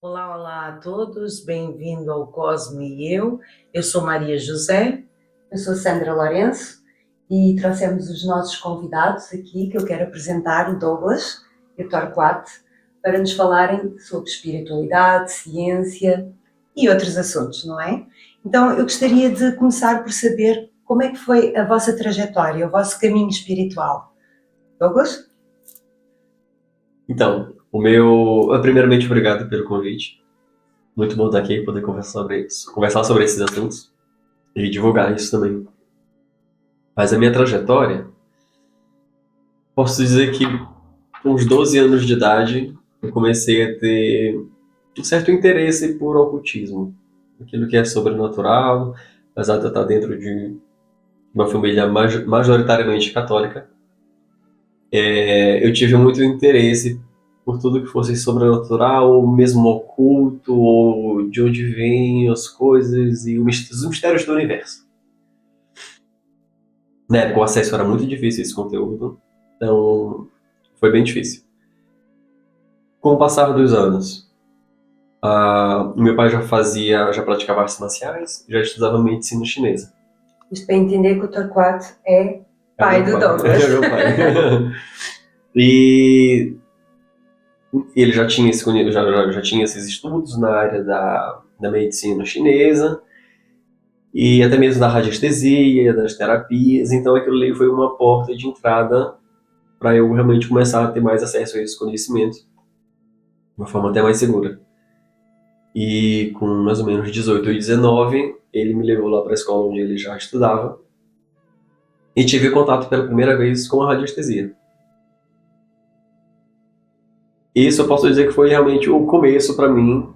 Olá, olá a todos, bem-vindo ao Cosme e Eu. Eu sou Maria José. Eu sou Sandra Lourenço e trouxemos os nossos convidados aqui, que eu quero apresentar, o Douglas e o Torquato, para nos falarem sobre espiritualidade, ciência e outros assuntos, não é? Então, eu gostaria de começar por saber como é que foi a vossa trajetória, o vosso caminho espiritual. Douglas? Então, primeiramente, obrigado pelo convite. Muito bom estar aqui e poder conversar sobre esses assuntos e divulgar isso também. Mas a minha trajetória, posso dizer que com uns 12 anos de idade, eu comecei a ter um certo interesse por ocultismo, aquilo que é sobrenatural, apesar de eu estar dentro de uma família majoritariamente católica. Eu tive muito interesse por tudo que fosse sobrenatural, ou mesmo oculto, ou de onde vêm as coisas e os mistérios do universo. Na época o acesso era muito difícil a esse conteúdo, então foi bem difícil. Com o passar dos anos, meu pai já praticava artes marciais, já estudava medicina chinesa. Isto para entender que o Torquato é pai do Douglas. É meu pai. E ele já tinha esses estudos na área da medicina chinesa e até mesmo da radiestesia, das terapias, então aquilo ali foi uma porta de entrada para eu realmente começar a ter mais acesso a esses conhecimentos de uma forma até mais segura. E com mais ou menos 18 e 19, ele me levou lá para a escola onde ele já estudava e tive contato pela primeira vez com a radiestesia. Isso eu posso dizer que foi realmente o começo para mim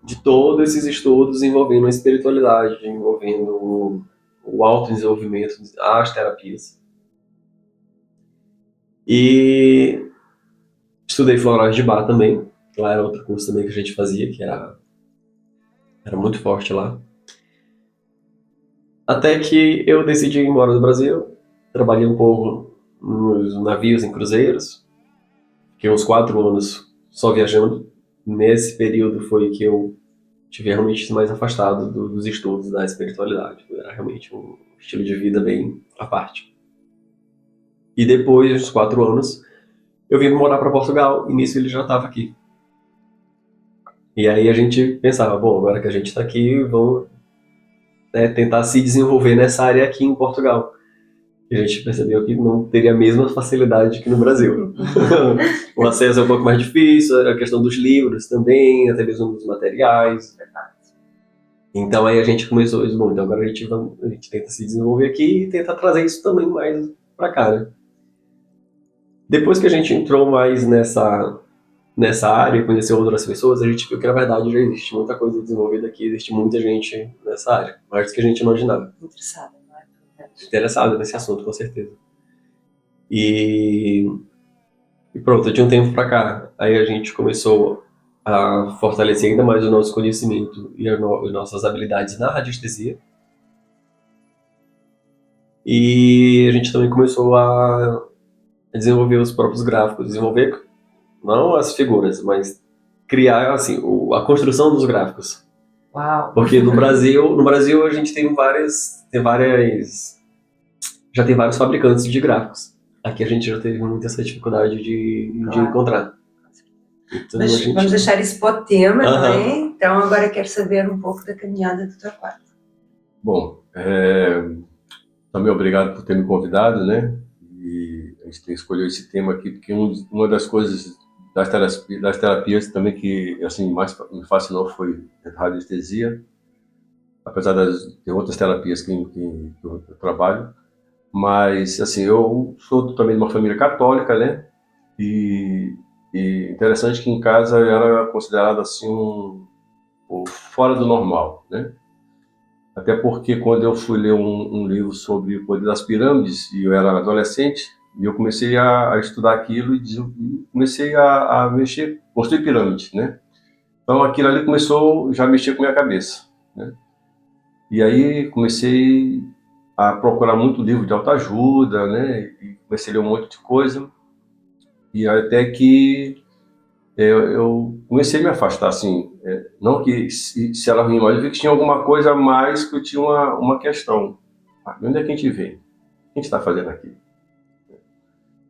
de todos esses estudos envolvendo a espiritualidade, envolvendo o autodesenvolvimento, as terapias. E estudei Florais de Bar também. Lá era outro curso também que a gente fazia, que era muito forte lá. Até que eu decidi ir embora do Brasil. Trabalhei um pouco nos navios, em cruzeiros. Fiquei uns 4 anos só viajando. Nesse período foi que eu tive realmente mais afastado dos estudos da espiritualidade. Era realmente um estilo de vida bem à parte. E depois dos 4 anos, eu vim morar para Portugal e nisso ele já estava aqui. E aí a gente pensava, bom, agora que a gente está aqui, vamos tentar se desenvolver nessa área aqui em Portugal. E a gente percebeu que não teria a mesma facilidade que no Brasil. O acesso é um pouco mais difícil, a questão dos livros também, até mesmo dos materiais. Então aí a gente começou a dizer, bom, então agora a gente tenta se desenvolver aqui e tenta trazer isso também mais para cá, né? Depois que a gente entrou mais nessa área e conheceu outras pessoas, a gente viu que na verdade já existe muita coisa desenvolvida aqui, existe muita gente nessa área, mais do que a gente imaginava. Interessada, não é? Interessado nesse assunto, com certeza. E pronto, de um tempo para cá, aí a gente começou a fortalecer ainda mais o nosso conhecimento e as nossas habilidades na radiestesia. E a gente também começou a desenvolver os próprios gráficos, desenvolver não as figuras, mas criar assim a construção dos gráficos. Uau! Porque no Brasil a gente já tem vários fabricantes de gráficos. Aqui a gente já teve muita essa dificuldade de encontrar. Então, mas vamos deixar isso para o tema, não é? Então agora quero saber um pouco da caminhada do Torquato. Bom, também obrigado por ter me convidado, né? E a gente tem escolhido esse tema aqui porque uma das coisas das terapias também que assim mais me fascinou foi a radiestesia, apesar de outras terapias que eu trabalho, mas assim eu sou também de uma família católica, né? E interessante que em casa eu era considerado assim fora do normal, né? Até porque quando eu fui ler um livro sobre o poder das pirâmides, e eu era adolescente, e eu comecei a estudar aquilo e comecei a mexer, construir pirâmide, né? Então aquilo ali começou já a mexer com a minha cabeça, né? E aí comecei a procurar muito livro de autoajuda, né? E comecei a ler um monte de coisa, e até que eu comecei a me afastar, assim, não que se era ruim, mas eu vi que tinha alguma coisa a mais, que eu tinha uma questão. Onde é que a gente vem? O que a gente está fazendo aqui?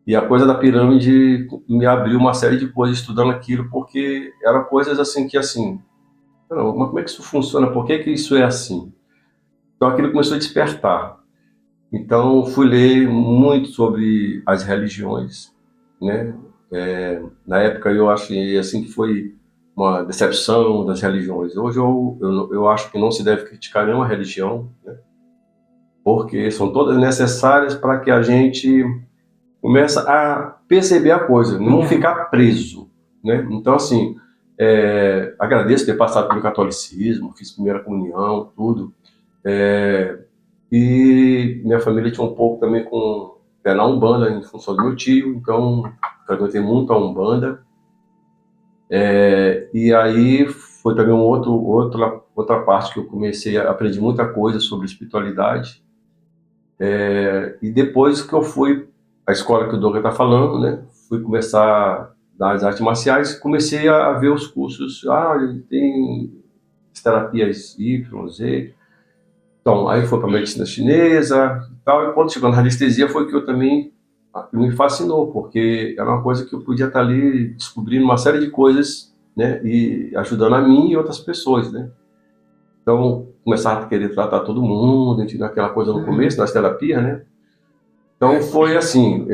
E a coisa da pirâmide me abriu uma série de coisas estudando aquilo, porque eram coisas assim que, assim, não, mas como é que isso funciona? Por que que isso é assim? Então aquilo começou a despertar. Então fui ler muito sobre as religiões, né? Na época eu achei assim que foi uma decepção das religiões. Hoje eu acho que não se deve criticar nenhuma religião, né? Porque são todas necessárias para que a gente comece a perceber a coisa, não ficar preso, né? Então assim, agradeço ter passado pelo catolicismo, fiz primeira comunhão, tudo. E minha família tinha um pouco também com pé na Umbanda, em função do meu tio, então frequentei muito a Umbanda. E aí foi também outra parte que eu comecei a aprender muita coisa sobre espiritualidade. E depois que eu fui à escola que o Douglas está falando, né, fui começar nas artes marciais, comecei a ver os cursos. Tem terapias Y, Z. Então, aí foi para medicina chinesa e tal, e quando chegou na radiestesia foi que eu também me fascinou, porque era uma coisa que eu podia estar ali descobrindo uma série de coisas, né, e ajudando a mim e outras pessoas, né. Então, começava a querer tratar todo mundo, a gente deu aquela coisa no começo das terapias, né. Então, foi assim,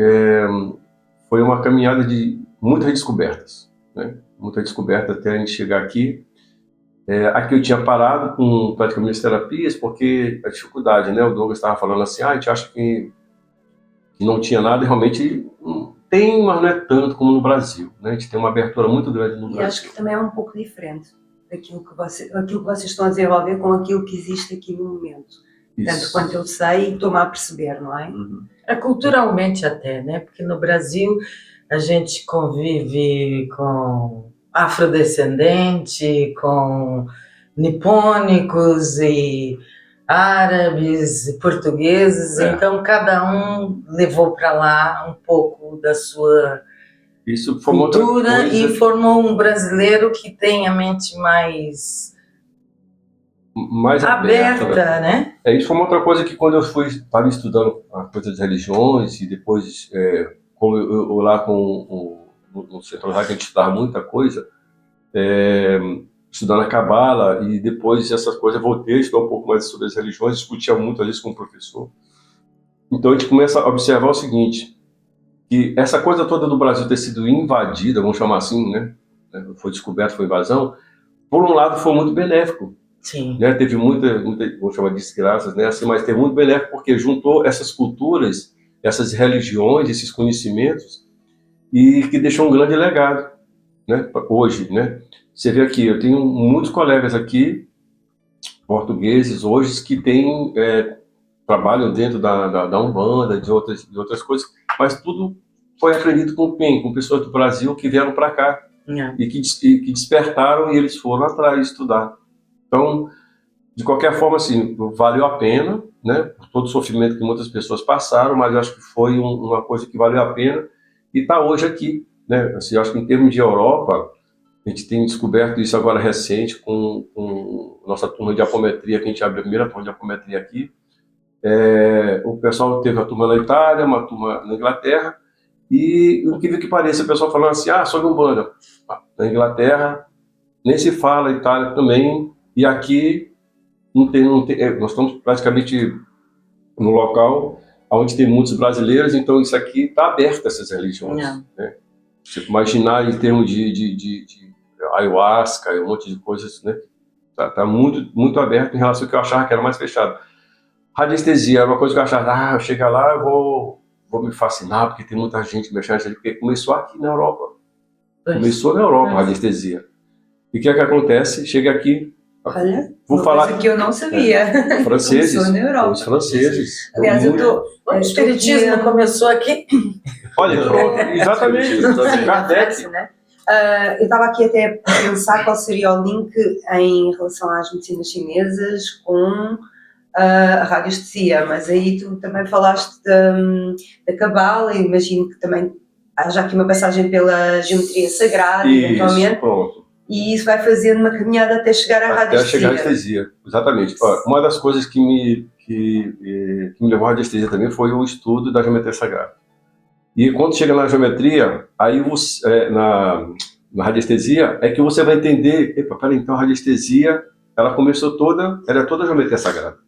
foi uma caminhada de muitas descobertas, né, muita descoberta até a gente chegar aqui. Aqui eu tinha parado com praticamente as terapias, porque a dificuldade, né? O Douglas estava falando assim, a gente acha que não tinha nada, e realmente tem, mas não é tanto como no Brasil, né? A gente tem uma abertura muito grande no Brasil. E acho que também é um pouco diferente aquilo que vocês estão a desenvolver com aquilo que existe aqui no momento. Tanto quanto eu sei e estou-me a perceber, não é? Uhum. Culturalmente até, né? Porque no Brasil a gente convive com afrodescendente, com nipônicos e árabes, e portugueses, então cada um levou para lá um pouco da sua Isso foi outra cultura coisa. e formou um brasileiro que tem a mente mais aberta, né? Isso foi uma outra coisa que quando eu estava estudando a coisa das religiões e depois, como eu lá no Centro Raio, a gente estudava muita coisa, estudando a Cabala, e depois essas coisas eu voltei a estudar um pouco mais sobre as religiões, discutia muito às vezes com o professor. Então a gente começa a observar o seguinte, que essa coisa toda do Brasil ter sido invadida, vamos chamar assim, né? Foi descoberto, foi invasão, por um lado foi muito benéfico. Sim. Né? Teve muita, vamos chamar de desgraças, né? Assim, mas teve muito benéfico porque juntou essas culturas, essas religiões, esses conhecimentos, e que deixou um grande legado, né? Hoje, né? Você vê aqui, eu tenho muitos colegas aqui, portugueses, hoje, que trabalham dentro da Umbanda, de outras coisas, mas tudo foi aprendido com quem? Com pessoas do Brasil que vieram para cá e que despertaram e eles foram atrás estudar. Então, de qualquer forma, assim, valeu a pena, né? Por todo o sofrimento que muitas pessoas passaram, mas eu acho que foi uma coisa que valeu a pena e está hoje aqui, né? Assim, eu acho que em termos de Europa, a gente tem descoberto isso agora recente com nossa turma de apometria, que a gente abriu a primeira turma de apometria aqui. O pessoal teve a turma na Itália, uma turma na Inglaterra, e o que pareça, o pessoal falando assim, sobre Umbanda. Na Inglaterra, nem se fala, Itália também, e aqui não tem, nós estamos praticamente no local onde tem muitos brasileiros, então isso aqui está aberto a essas religiões. Né? Tipo, imaginar em termos de ayahuasca e um monte de coisas, né? Tá muito, muito aberto em relação ao que eu achava que era mais fechado. Radiestesia era uma coisa que eu achava, eu chegar lá, eu vou me fascinar, porque tem muita gente mexendo nisso, porque começou aqui na Europa. Começou na Europa a radiestesia. E o que é que acontece? Chega aqui, olha, vou falar coisa que eu não sabia. Franceses, Começou na Europa. os franceses. Aliás, O espiritismo começou aqui. Olha, exatamente. Kardec. Né? Eu estava aqui até a pensar qual seria o link em relação às medicinas chinesas com a radiestesia, mas aí tu também falaste da Cabala, e imagino que também haja aqui uma passagem pela geometria sagrada, Isso, eventualmente, pronto. e isso vai fazendo uma caminhada até chegar à Até chegar à radiestesia. radiestesia, exatamente. Ó, uma das coisas que me levou à radiestesia também foi o estudo da geometria sagrada. E quando chega na geometria, aí você, na radiestesia, é que você vai entender, epa, peraí, então a radiestesia, ela começou toda, ela é toda geometria sagrada,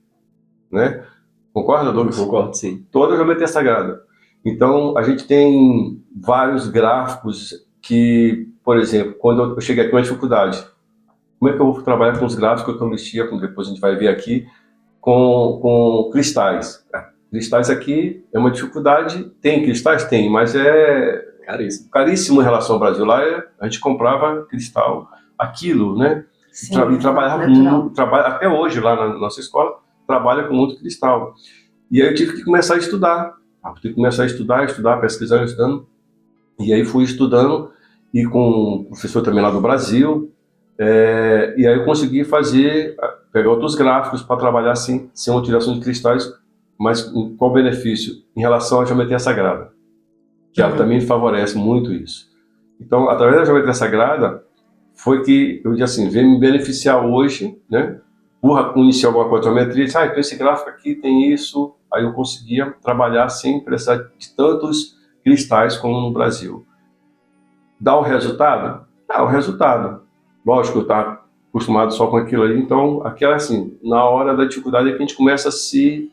né? Concorda, Douglas? Concordo, sim. Toda geometria sagrada. Então, a gente tem vários gráficos que, por exemplo, quando eu cheguei aqui, uma dificuldade. Como é que eu vou trabalhar com os gráficos que eu mexia, como depois a gente vai ver aqui, com cristais? Cristais aqui é uma dificuldade. Tem cristais? Tem, mas é Caríssimo. caríssimo em relação ao Brasil. Lá a gente comprava cristal a quilo, né? Sim, E trabalhava natural. muito, até hoje lá na nossa escola, trabalha com muito cristal. E aí eu tive que começar a estudar. Tive que começar a estudar, pesquisando, estudando. E aí fui estudando, e com um professor também lá do Brasil, e aí eu consegui pegar outros gráficos para trabalhar assim, sem utilização de cristais, mas com qual benefício? Em relação à geometria sagrada, que ela também favorece muito isso. Então, através da geometria sagrada, foi que eu disse assim, veio me beneficiar hoje, né? Por iniciar alguma coisa de geometria, disse, então esse gráfico aqui tem isso, aí eu conseguia trabalhar sem precisar de tantos cristais como no Brasil. Dá o resultado? Dá o resultado. Lógico, eu estava acostumado só com aquilo ali, então, aquela assim, na hora da dificuldade é que a gente começa a se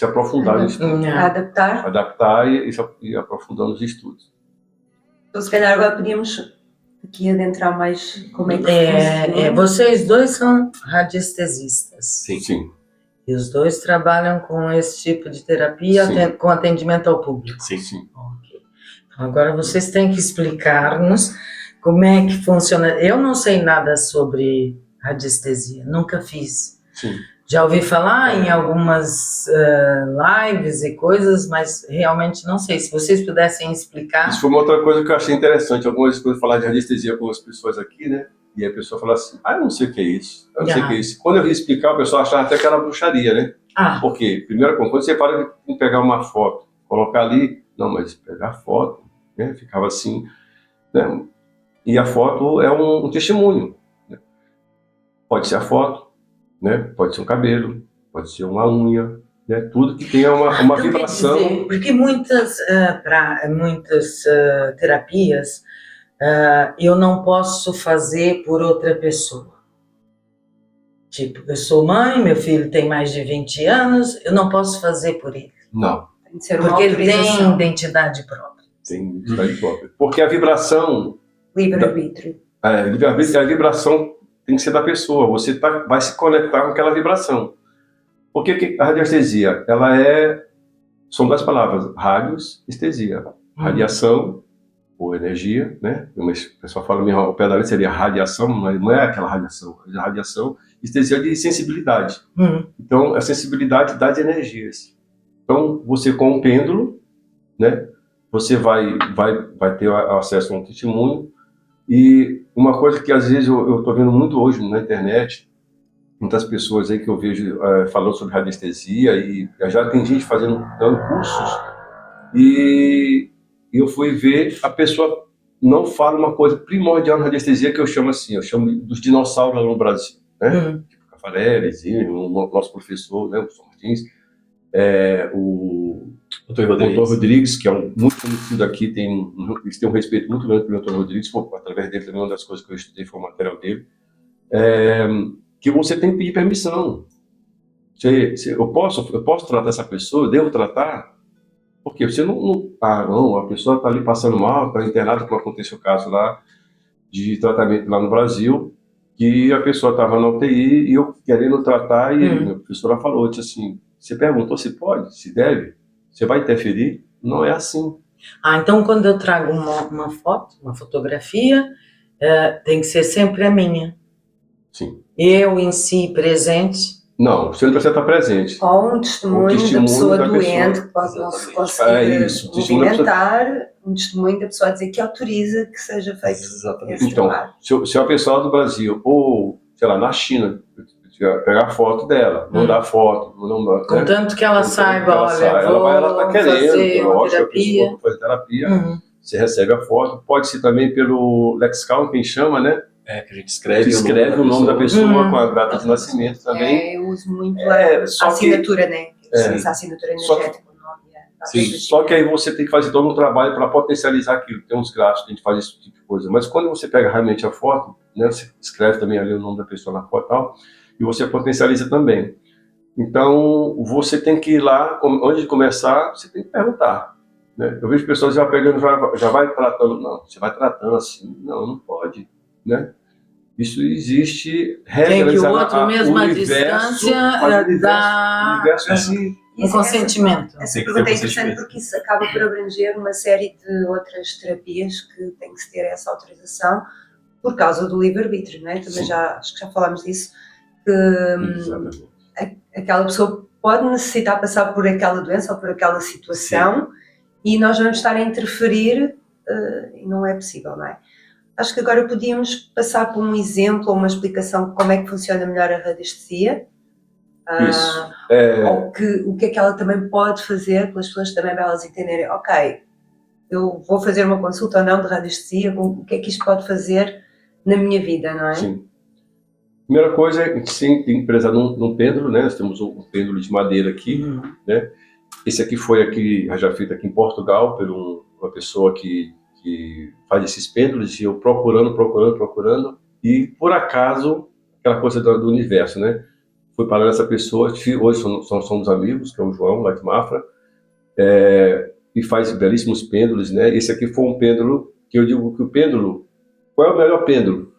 aprofundar no estudo, A adaptar. adaptar e aprofundando os estudos. Então, se calhar agora podíamos aqui adentrar mais como é que funciona. Vocês dois são radiestesistas. Sim. E os dois trabalham com esse tipo de terapia, Sim. com atendimento ao público. Sim. Ok. Então, agora vocês têm que explicar-nos como é que funciona. Eu não sei nada sobre radiestesia, nunca fiz. Sim. Já ouvi falar em algumas lives e coisas, mas realmente não sei. Se vocês pudessem explicar. Isso foi uma outra coisa que eu achei interessante. Algumas coisas falar de radiestesia com as pessoas aqui, né? E a pessoa fala assim, eu não sei o que é isso. Eu não sei o que é isso. Quando eu ia explicar, o pessoal achava até que era bruxaria, né? Por quê? Primeira coisa, quando você para de pegar uma foto, colocar ali, não, mas pegar foto, né? Ficava assim, né? E a foto é um testemunho. Né? Pode ser a foto, né? Pode ser um cabelo, pode ser uma unha, né? Tudo que tenha uma Então, vibração. quer dizer, porque muitas terapias eu não posso fazer por outra pessoa. Tipo, eu sou mãe, meu filho tem mais de 20 anos, eu não posso fazer por ele. Não. Tem de ser uma Porque ele tem autorização. identidade própria. Tem identidade própria. Porque a vibração, Livre-arbítrio. a vibração tem que ser da pessoa. Você vai se conectar com aquela vibração. Porque a radiestesia, são duas palavras, radios, estesia. Radiação, ou energia, né? O pessoal fala mesmo, o pé da letra seria radiação, mas não é aquela radiação. É radiação, estesia de sensibilidade. Então, a sensibilidade das energias. Então, você com um pêndulo, né? Você vai ter acesso a um testemunho. E uma coisa que às vezes eu estou vendo muito hoje na internet, muitas pessoas aí que eu vejo falando sobre radiestesia, e já tem gente dando cursos, e eu fui ver, a pessoa não fala uma coisa primordial na radiestesia que eu chamo dos dinossauros lá no Brasil, né? Tipo Cafarelli, o nosso professor, né, o professor Martins, o Dr. Rodrigues, que é muito conhecido aqui, eles têm um respeito muito grande pelo Dr. Rodrigues, através dele também uma das coisas que eu estudei foi o material dele, que você tem que pedir permissão. Eu posso tratar essa pessoa, eu devo tratar? Porque você não, a pessoa está ali passando mal, está internada, como aconteceu o caso lá de tratamento lá no Brasil, que a pessoa estava na UTI e eu querendo tratar, e a professora falou, disse assim, você perguntou se pode, se deve, você vai interferir? Não é assim. Então quando eu trago uma foto, uma fotografia, tem que ser sempre a minha. Sim. Eu em si presente. Não, você não precisa estar presente. Ou um testemunho da pessoa doente que pode não se conseguir movimentar, um testemunho da pessoa a dizer que autoriza que seja feito esse trabalho. Se a pessoa do Brasil, ou, sei lá, na China, pegar a foto dela, mandar foto, contanto que ela saiba, olha, ela está querendo, fazer uma terapia. fazer terapia, você recebe a foto. Pode ser também pelo Lexicon, quem chama, né? Que a gente escreve, Escreve o nome da pessoa Uhum. com a data de nascimento também. Eu uso muito só a que- assinatura, né? É. Essa assinatura Só que- energética, o nome, a data Sim, de nascimento. só que aí você tem que fazer todo um trabalho para potencializar aquilo. Tem uns gráficos que a gente faz esse tipo de coisa. Mas quando você pega realmente a foto, né, você escreve também ali o nome da pessoa na foto e tal, e você potencializa também. Então, você tem que ir lá, antes de começar, você tem que perguntar. Né? Eu vejo pessoas já pegando, já vai tratando. Não, você vai tratando assim. Não pode. Né? Isso existe Tem regras. que o outro, mesmo à universo, distância, mas o dá universo é assim. um consentimento. Essa Tem que pergunta ter é interessante consentimento. porque isso acaba por abranger uma série de outras terapias que tem que se ter essa autorização por causa do livre-arbítrio, não é? Também Sim. acho que já falámos disso, que Exatamente. aquela pessoa pode necessitar passar por aquela doença ou por aquela situação e nós vamos estar a interferir e não é possível, não é? Acho que agora podíamos passar por um exemplo ou uma explicação de como é que funciona melhor a radiestesia. Isso. Ou o que é que ela também pode fazer para as pessoas também para elas entenderem, ok, eu vou fazer uma consulta ou não de radiestesia, o que é que isto pode fazer na minha vida, não é? Sim. Primeira coisa é que sim, tem que prezar num pêndulo, né? Nós temos um pêndulo de madeira aqui, né? Esse aqui foi aqui, já feito aqui em Portugal por uma pessoa que faz esses pêndulos, e eu procurando, e por acaso, aquela coisa do universo, né? Fui parar nessa pessoa, hoje somos amigos, que é o João, lá de Mafra, e faz belíssimos pêndulos, né? Esse aqui foi um pêndulo, que eu digo que o pêndulo, qual é o melhor pêndulo?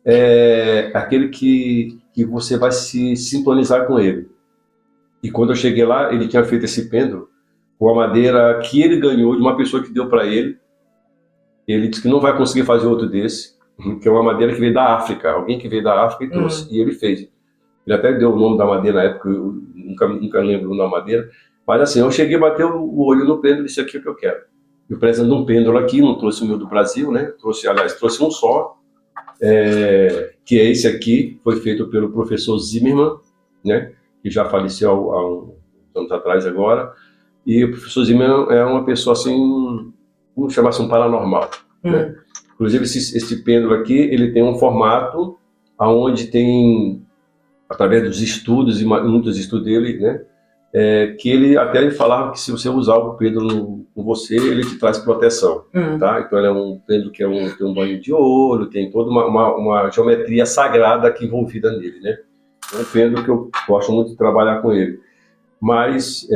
É aquele que você vai se sintonizar com ele. E quando eu cheguei lá, ele tinha feito esse pêndulo com a madeira que ele ganhou de uma pessoa que deu para ele. Ele disse que não vai conseguir fazer outro desse, que é uma madeira que veio da África, alguém que veio da África e trouxe, e ele fez. Ele até deu o nome da madeira na época, eu nunca lembro o nome da madeira, mas assim, eu cheguei a bater o olho no pêndulo e disse, aqui é o que eu quero. Eu precisando de um pêndulo aqui, não trouxe o meu do Brasil, né? Trouxe um só, que é esse aqui, foi feito pelo professor Zimmermann, né? Que já faleceu há uns anos atrás agora, e o professor Zimmermann é uma pessoa assim, vamos chamar assim, um paranormal. Né? Inclusive esse pêndulo aqui, ele tem um formato onde tem, através dos estudos, e muitos estudos dele, né? Que ele até falava que se você usar o pêndulo com você, ele te traz proteção. Tá? Então ele é um pêndulo que tem um banho de ouro, tem toda uma geometria sagrada aqui envolvida nele. Né? É um pêndulo que eu gosto muito de trabalhar com ele. Mas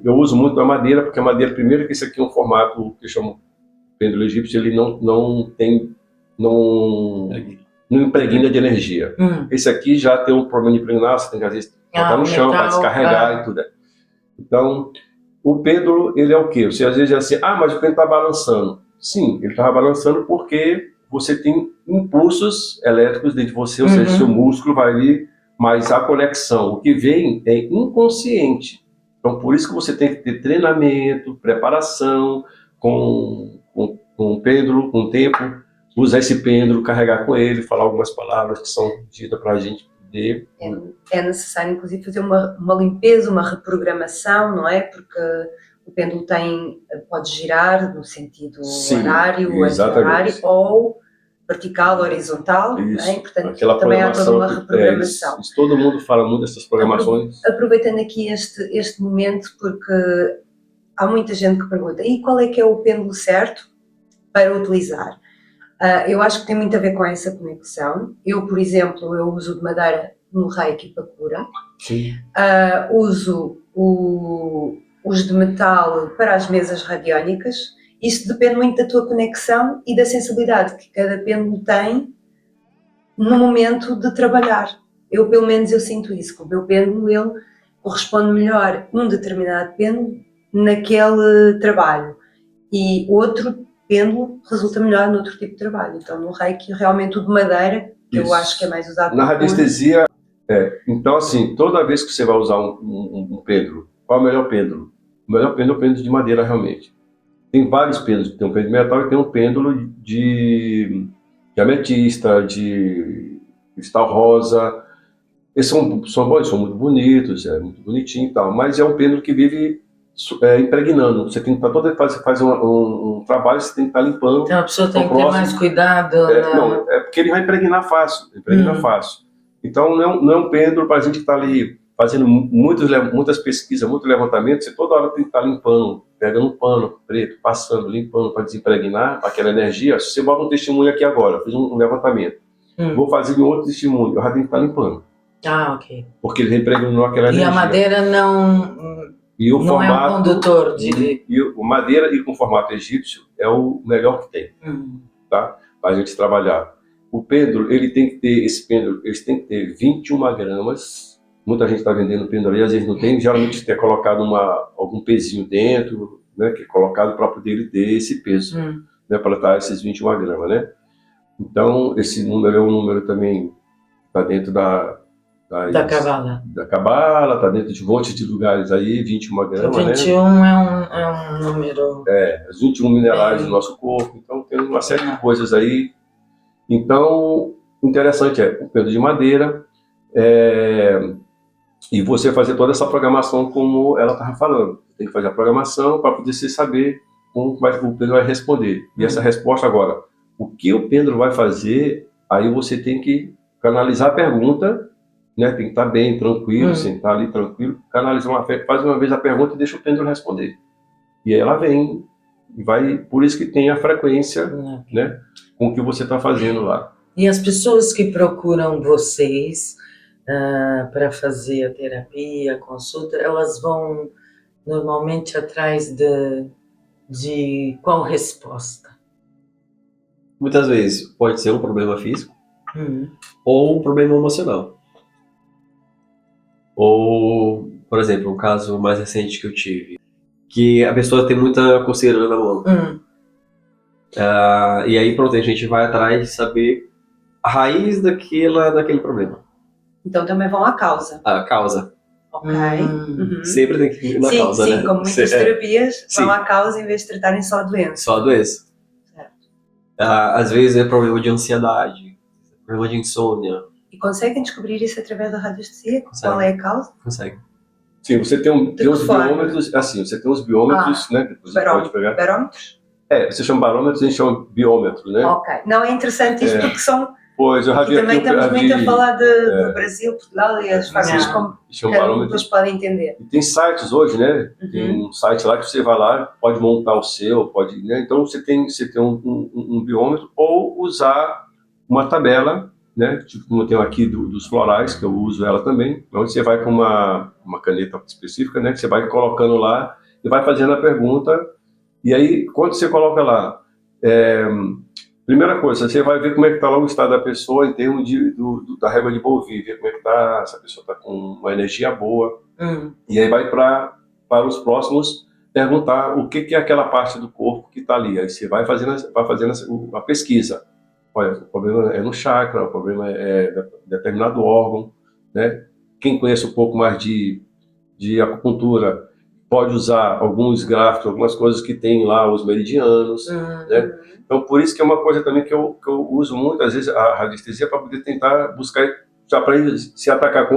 eu uso muito a madeira, porque a madeira, primeiro que esse aqui é um formato que eu chamo pêndulo egípcio, ele não impregna de energia. Esse aqui já tem um problema de impregnar, você tem que às vezes botar no chão para descarregar e tudo. Então, o pêndulo, ele é o quê? Você às vezes diz assim, mas o pêndulo está balançando. Sim, ele está balançando porque você tem impulsos elétricos dentro de você, ou seja, seu músculo vai ali, mas a conexão, o que vem é inconsciente. Então, por isso que você tem que ter treinamento, preparação, com pêndulo, com tempo, usar esse pêndulo, carregar com ele, falar algumas palavras que são ditas para a gente poder. É necessário, inclusive, fazer uma limpeza, uma reprogramação, não é? Porque o pêndulo pode girar no sentido horário, anti-horário, ou vertical, horizontal, não é? Portanto, também há toda uma reprogramação. Isso, todo mundo fala muito dessas programações. Aproveitando aqui este momento, porque há muita gente que pergunta, e qual é que é o pêndulo certo para utilizar? Eu acho que tem muito a ver com essa conexão. Eu, por exemplo, eu uso de madeira no Reiki para cura. Sim. Uso os de metal para as mesas radiónicas. Isto depende muito da tua conexão e da sensibilidade que cada pêndulo tem no momento de trabalhar. Pelo menos, eu sinto isso, que o meu pêndulo, ele corresponde melhor um determinado pêndulo naquele trabalho e outro pêndulo resulta melhor noutro tipo de trabalho. Então, no Reiki, realmente o de madeira, que eu acho que é mais usado. Na radiestesia, então assim, toda vez que você vai usar um pêndulo, qual é o melhor pêndulo? O melhor pêndulo é o pêndulo de madeira, realmente. Tem vários pêndulos, tem um pêndulo de metal e tem um pêndulo de ametista, de cristal rosa. Esses são bons, são muito bonitos, é muito bonitinho e tal, mas é um pêndulo que vive impregnando. Você tem que estar todo faz um trabalho, você tem que estar limpando. Então a pessoa tem o que ter próximo. mais cuidado. Não, é porque ele vai impregnar fácil. Fácil. Então não é um pêndulo para a gente estar ali fazendo muitas pesquisas, muito levantamento. Você toda hora tem que estar limpando, pegando um pano preto, passando, limpando para desimpregnar aquela energia. Se você bota um testemunho aqui agora, eu fiz um levantamento, vou fazer um outro testemunho, eu já tenho que estar limpando. Ah, ok. Porque ele impregnou aquela energia. E a madeira não formato, é um condutor de... O madeira e com formato egípcio é o melhor que tem, tá? Para a gente trabalhar. O pêndulo, esse pêndulo, eles têm que ter 21 gramas. Muita gente está vendendo pêndulo aí, às vezes não tem. Geralmente tem colocado algum pezinho dentro, né? Que é colocado para poder ele ter esse peso, né? Para estar esses 21 gramas, né? Então, esse número é um número também, está dentro da Cabala. Da Cabala, está dentro de um monte de lugares aí, 21 gramas, 21 né? é um número... Os 21 minerais do nosso corpo. Então, tem uma série de coisas aí. Então, interessante o pêndulo de madeira, e você fazer toda essa programação como ela estava falando. Tem que fazer a programação para poder você saber como o pêndulo vai responder. E essa resposta agora, o que o pêndulo vai fazer, aí você tem que canalizar a pergunta, né? Tem que estar bem, tranquilo, sentar ali tranquilo, faz uma vez a pergunta e deixa o pêndulo responder. E aí ela vem, por isso que tem a frequência, né? Com o que você está fazendo lá. E as pessoas que procuram vocês para fazer a terapia, a consulta, elas vão normalmente atrás de qual resposta? Muitas vezes pode ser um problema físico ou um problema emocional. Ou, por exemplo, um caso mais recente que eu tive, que a pessoa tem muita coceira na mão. E aí, pronto, a gente vai atrás de saber a raiz daquele problema. Então também vão à causa. A causa. Ok. Sempre tem que ir na causa, né? Sim, como muitas terapias vão à causa em vez de tratarem só a doença. Só a doença. Certo. Às vezes é problema de ansiedade, problema de insônia. E conseguem descobrir isso através da radiestesia? Qual é a causa? Consegue. Sim, você tem os biômetros, assim, você tem os biômetros, né? Depois você pode pegar. Barômetros? Você chama barômetros, a gente chama biômetros, né? Ok. Não, é interessante isso porque são... Pois, eu já vi também aqui, estamos muito a falar do Brasil, Portugal e as formas como pessoas podem entender. E tem sites hoje, né? Tem um site lá que você vai lá, pode montar o seu, né? Então você tem um biômetro ou usar uma tabela, né? Tipo como eu tenho aqui dos florais, que eu uso ela também, onde você vai com uma caneta específica, né? Que você vai colocando lá e vai fazendo a pergunta. E aí, quando você coloca lá, primeira coisa, você vai ver como é que está lá o estado da pessoa em termos da régua de Bovie, ver como é que está, se a pessoa está com uma energia boa. E aí vai para os próximos perguntar o que é aquela parte do corpo que está ali. Aí você vai fazendo a pesquisa. Olha, o problema é no chakra, o problema é determinado órgão, né? Quem conhece um pouco mais de acupuntura pode usar alguns gráficos, algumas coisas que tem lá, os meridianos, né? Então, por isso que é uma coisa também que eu uso muito, às vezes, a radiestesia para poder tentar buscar, já para se atacar com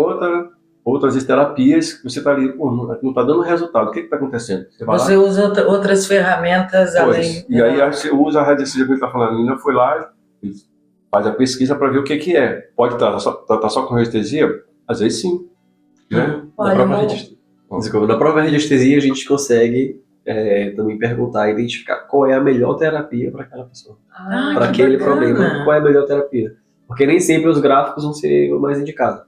outras terapias, que você está ali, não está dando resultado, o que está acontecendo? Você usa outras ferramentas além... E aí você usa a radiestesia que ele está falando, a menina foi lá, faz a pesquisa para ver o que é. Pode estar só com radiestesia? Às vezes sim, né? Na própria radiestesia a gente consegue também perguntar, identificar qual é a melhor terapia para aquela pessoa. Para aquele problema, qual é a melhor terapia. Porque nem sempre os gráficos vão ser o mais indicado.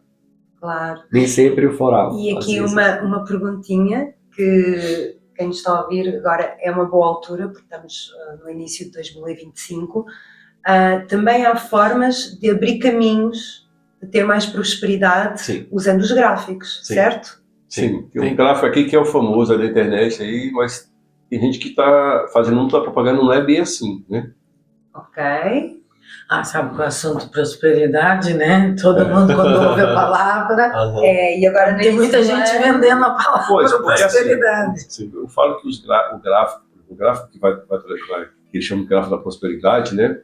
Claro. Nem sempre o floral. E aqui uma perguntinha que quem está a ouvir agora é uma boa altura, porque estamos no início de 2025. Também há formas de abrir caminhos, de ter mais prosperidade usando os gráficos, certo? Sim, tem um gráfico aqui que é o famoso da internet aí, mas tem gente que está fazendo muita propaganda, não é bem assim, né? Ok. Sabe com o assunto prosperidade, né? Todo mundo quando ouve a palavra. E agora tem muita gente vendendo a palavra prosperidade. Assim, eu falo que o gráfico que chama de gráfico da prosperidade, né?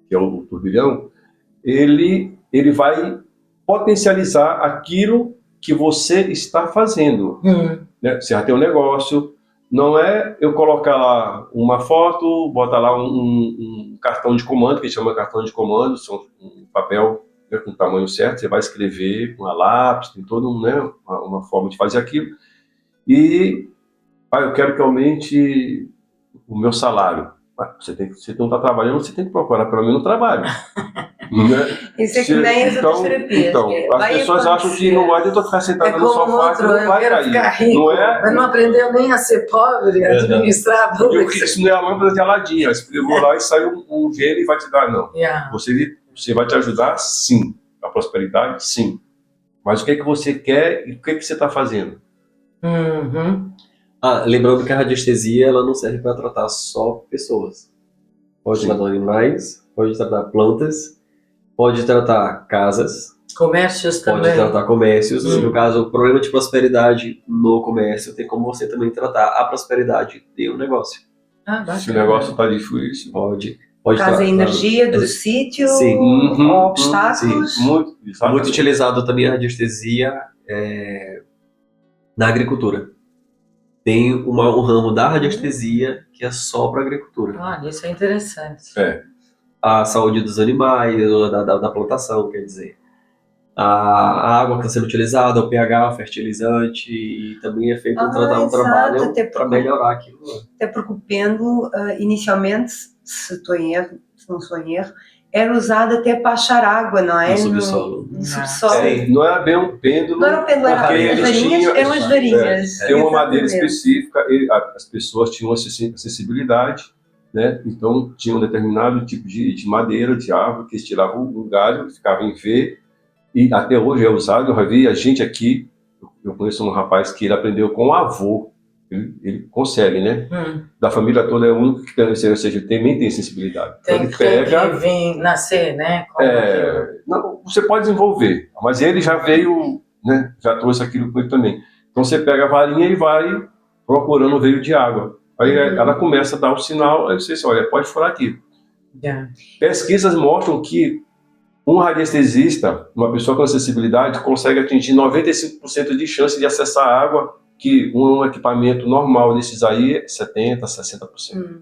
Que é o turbilhão, ele vai potencializar aquilo que você está fazendo. Né? Você já tem um negócio, não é eu colocar lá uma foto, botar lá um cartão de comando, que a gente chama cartão de comando, são um papel, né, com o tamanho certo, você vai escrever com a lápis, tem toda né, uma forma de fazer aquilo. E eu quero que aumente o meu salário. Você não está trabalhando, você tem que procurar pelo menos um trabalho. Né? Isso é que nem as outras terapias. Então, as pessoas acham que não adianta ficar sentada no sofá, que não vai cair. Rico, não é? mas não aprendeu nem a ser pobre, administrar. Isso não é a lâmpada de Aladim. Você escreveu lá e saiu um gênio e vai te dar, não. Yeah. Você vai te ajudar, sim. A prosperidade, sim. Mas o que é que você quer e o que é que você está fazendo? Uhum. Lembrando que a radiestesia ela não serve para tratar só pessoas. Pode tratar animais, pode tratar plantas, pode tratar casas, Comércios pode também. tratar comércios. No caso, o problema de prosperidade no comércio tem como você também tratar a prosperidade do negócio. Se o negócio está difícil, pode Traz a tratar energia do sítio, Sim. obstáculos. muito utilizado também a radiestesia na agricultura. Tem um ramo da radiestesia que é só para agricultura. Olha, isso é interessante. A saúde dos animais, da plantação, quer dizer. A água que está sendo utilizada, o pH, o fertilizante, e também é feito um trabalho para melhorar aquilo. Até porque o pêndulo, inicialmente, se não estou em erro, era usado até para achar água, não é? No subsolo. No subsolo. Não era bem um pêndulo. Não era um pêndulo, eram as varinhas. Tem uma madeira específica, e as pessoas tinham acessibilidade, né? Então tinha um determinado tipo de madeira, de árvore, que eles tiravam um galho, ficava em V, e até hoje é usado. Eu já vi a gente aqui, eu conheço um rapaz que ele aprendeu com o avô, ele consegue, né? Da família toda é o único que tem, ou seja, também tem sensibilidade. Tem ele pega, que vir nascer, né? não, você pode desenvolver, mas ele já veio, né? Já trouxe aquilo com ele também. Então você pega a varinha e vai procurando o veio de água. Aí ela começa a dar o sinal, aí você diz, olha, pode furar aqui. Pesquisas mostram que um radiestesista, uma pessoa com acessibilidade, consegue atingir 95% de chance de acessar a água, que um equipamento normal desses aí é 70%, 60%.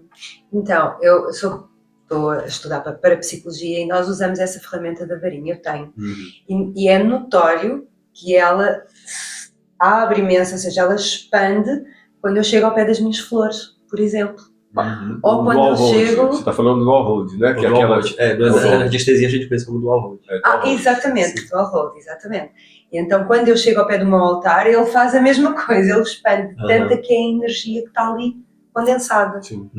Então, eu estou a estudar para parapsicologia e nós usamos essa ferramenta da varinha, eu tenho. E é notório que ela abre imenso, ou seja, ela expande quando eu chego ao pé das minhas flores, por exemplo. Ou quando eu chego... Você está falando do dual hold, né? Que é aquela... Na radiestesia a gente pensa como dual hold. Exatamente, dual hold, exatamente. E então, quando eu chego ao pé do meu altar, ele faz a mesma coisa, ele expande tanta que é a energia que está ali condensada. Sim.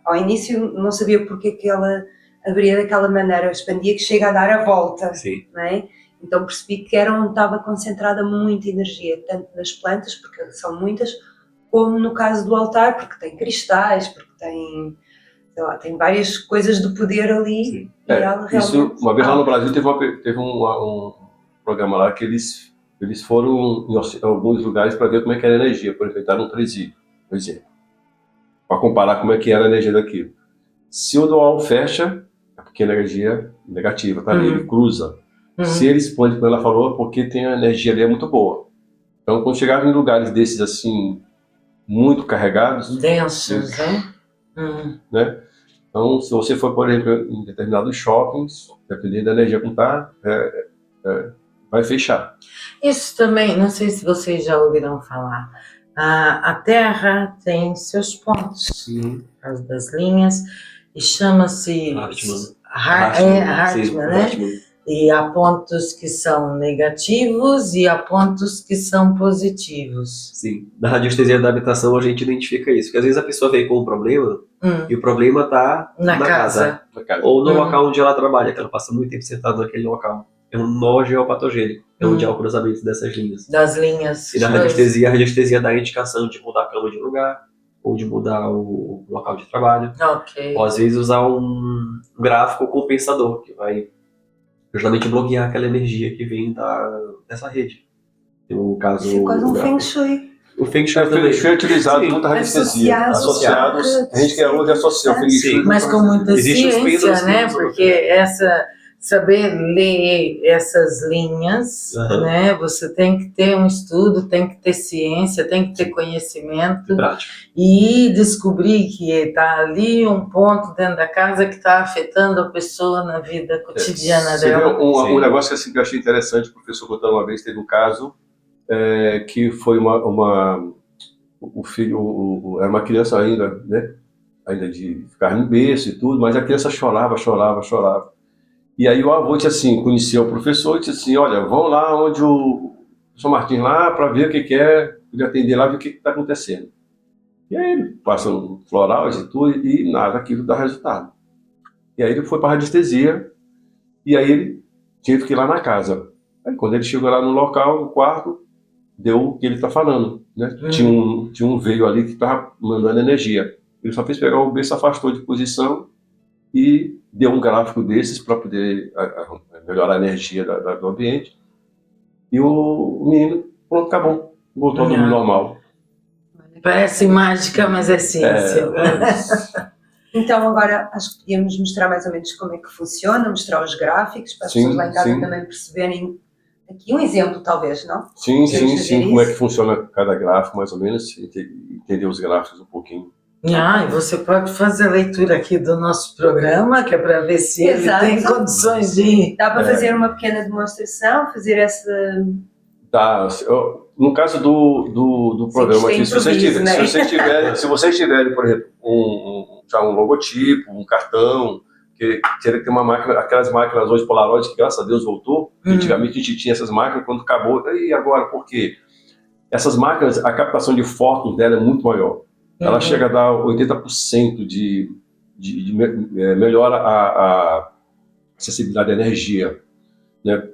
Ao início não sabia porque que ela abria daquela maneira, expandia que chega a dar a volta. Sim. Não é? Então percebi que era onde estava concentrada muita energia, tanto nas plantas, porque são muitas, como no caso do altar, porque tem cristais, porque tem, sei lá, tem várias coisas do poder ali. Sim. E ela realmente... Isso, uma vez lá no Brasil teve um programa lá que eles foram em alguns lugares para ver como é que era a energia, por exemplo, entraram no presídio, por exemplo, para comparar como é que era a energia daquilo. Se o dual fecha, é porque a energia negativa, tá ali, ele cruza. Se ele expande, como ela falou, é porque tem a energia ali é muito boa. Então, quando chegava em lugares desses assim, muito carregados, densos, né? Então, se você for, por exemplo, em determinados shoppings, dependendo da energia como está, vai fechar. Isso também, não sei se vocês já ouviram falar, a Terra tem seus pontos, as das linhas, e chama-se Hartmann, né? E há pontos que são negativos e há pontos que são positivos. Sim. Na radiestesia da habitação a gente identifica isso, porque às vezes a pessoa vem com um problema e o problema está na casa. Ou no local onde ela trabalha, que ela passa muito tempo sentada naquele local. É um nó geopatogênico, é onde há o cruzamento dessas linhas. Das linhas. E na radiestesia, a radiestesia dá a indicação de mudar a cama de lugar, ou de mudar o local de trabalho. Ok. Ou às vezes usar um gráfico compensador, que vai justamente bloquear aquela energia que vem dessa rede. No caso, isso é quase um Feng Shui. O Feng Shui também foi utilizado contra a radiestesia. Associados, a gente quer hoje associar o Feng Shui. Mas com muita ciência, né? Porque saber ler essas linhas, né? Você tem que ter um estudo, tem que ter ciência, tem que ter conhecimento e descobrir que está ali um ponto dentro da casa que está afetando a pessoa na vida cotidiana dela. Um negócio assim, que eu achei interessante, o professor contando uma vez, teve um caso que foi o filho, era uma criança ainda, né? Ainda de ficar no berço e tudo, mas a criança chorava. E aí o avô disse assim, conhecia o professor e disse assim, olha, vão lá onde o professor Martins lá para ver o que é, poder atender lá, ver o que está acontecendo. E aí ele passa um floral e tudo, e nada, aquilo dá resultado. E aí ele foi para a radiestesia, e aí ele teve que ir lá na casa. Aí quando ele chegou lá no local, no quarto, deu o que ele está falando, né? Tinha um veio ali que estava mandando energia. Ele só fez pegar o berço, afastou de posição e deu um gráfico desses para poder melhorar a energia do ambiente. E o menino, pronto, acabou. Voltou ao normal. Parece mágica, mas é ciência. Então agora acho que podíamos mostrar mais ou menos como é que funciona, mostrar os gráficos para as pessoas lá em casa também perceberem. Aqui um exemplo, talvez, não? Sim. Como é que funciona cada gráfico, mais ou menos, entender os gráficos um pouquinho. E você pode fazer a leitura aqui do nosso programa, que é para ver se ele tem condições de... Dá para fazer uma pequena demonstração, fazer essa... Tá, no caso do programa aqui, se vocês tiverem, por exemplo, já um logotipo, um cartão, que teria que ter uma máquina, aquelas máquinas hoje Polaroid, que graças a Deus voltou. Antigamente a gente tinha essas máquinas, quando acabou, e agora por quê? Essas máquinas, a captação de fóton dela é muito maior. Ela chega a dar 80% melhora a acessibilidade à energia, né?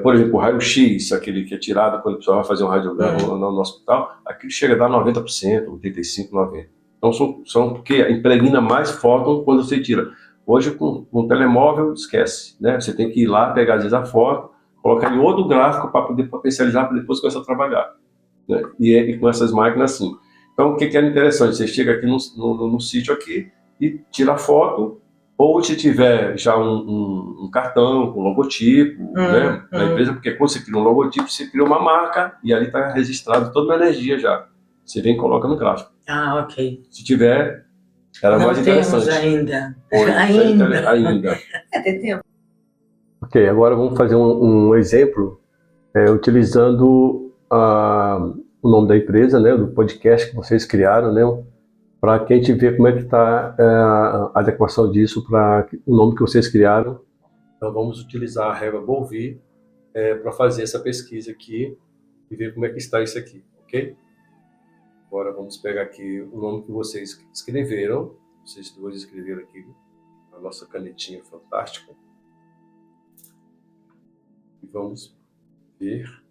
Por exemplo, o raio-x, aquele que é tirado quando a pessoa vai fazer um radiograma no hospital, aquilo chega a dar 90%, 85%, 90%. Então são porque impregna mais fóton quando você tira. Hoje, com o telemóvel, esquece, né? Você tem que ir lá, pegar às vezes a foto, colocar em outro gráfico para poder potencializar, para depois começar a trabalhar, né? E com essas máquinas assim. Então, o que é interessante? Você chega aqui no sítio aqui e tira a foto, ou se tiver já um cartão com logotipo, né, da empresa, porque quando você cria um logotipo, você cria uma marca e ali está registrado toda a energia já. Você vem e coloca no gráfico. Ok. Se tiver, era mais interessante. Não temos ainda. Ainda. Tem tempo. Ok, agora vamos fazer um exemplo utilizando o nome da empresa, né, do podcast que vocês criaram, né, para que a gente vê como é que está a adequação disso para o nome que vocês criaram. Então vamos utilizar a régua Bovie para fazer essa pesquisa aqui e ver como é que está isso aqui, ok? Agora vamos pegar aqui o nome que vocês escreveram, vocês dois escreveram aqui, a nossa canetinha fantástica. E vamos ver.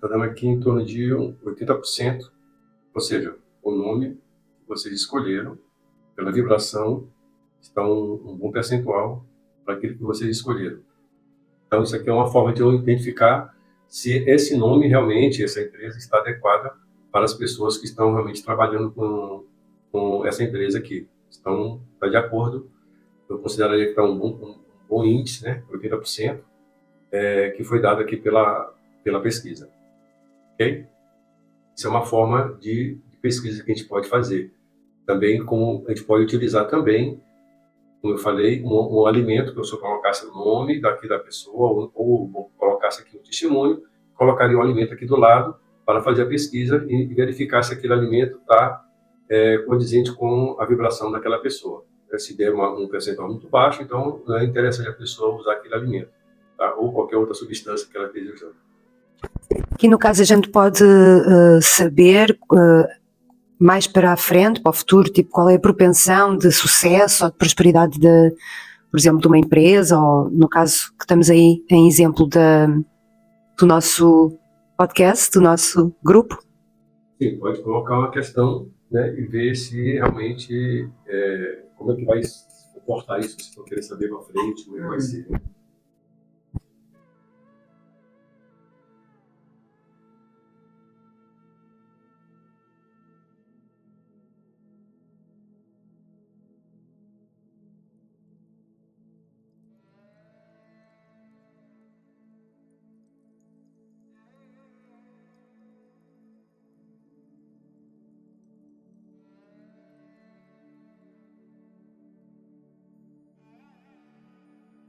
Está dando aqui em torno de 80%, ou seja, o nome que vocês escolheram, pela vibração, está um bom percentual para aquilo que vocês escolheram. Então, isso aqui é uma forma de eu identificar se esse nome realmente, essa empresa, está adequada para as pessoas que estão realmente trabalhando com essa empresa aqui. Então, está de acordo, eu consideraria que está um bom índice, né, 80%, que foi dado aqui pela pesquisa. Okay? Isso é uma forma de pesquisa que a gente pode fazer. Também, como a gente pode utilizar também, como eu falei, um alimento, que eu só colocasse o nome daqui da pessoa, ou colocasse aqui um testemunho, colocaria o alimento aqui do lado para fazer a pesquisa e verificar se aquele alimento está condizente com a vibração daquela pessoa. Se der um percentual muito baixo, então não é interessante a pessoa usar aquele alimento, tá? Ou qualquer outra substância que ela esteja usando. Aqui no caso a gente pode saber mais para a frente, para o futuro, tipo qual é a propensão de sucesso ou de prosperidade por exemplo, de uma empresa, ou no caso que estamos aí em exemplo do nosso podcast, do nosso grupo? Sim, pode colocar uma questão, né, e ver se realmente como é que vai se comportar isso, se for querer saber para frente, como é que vai ser.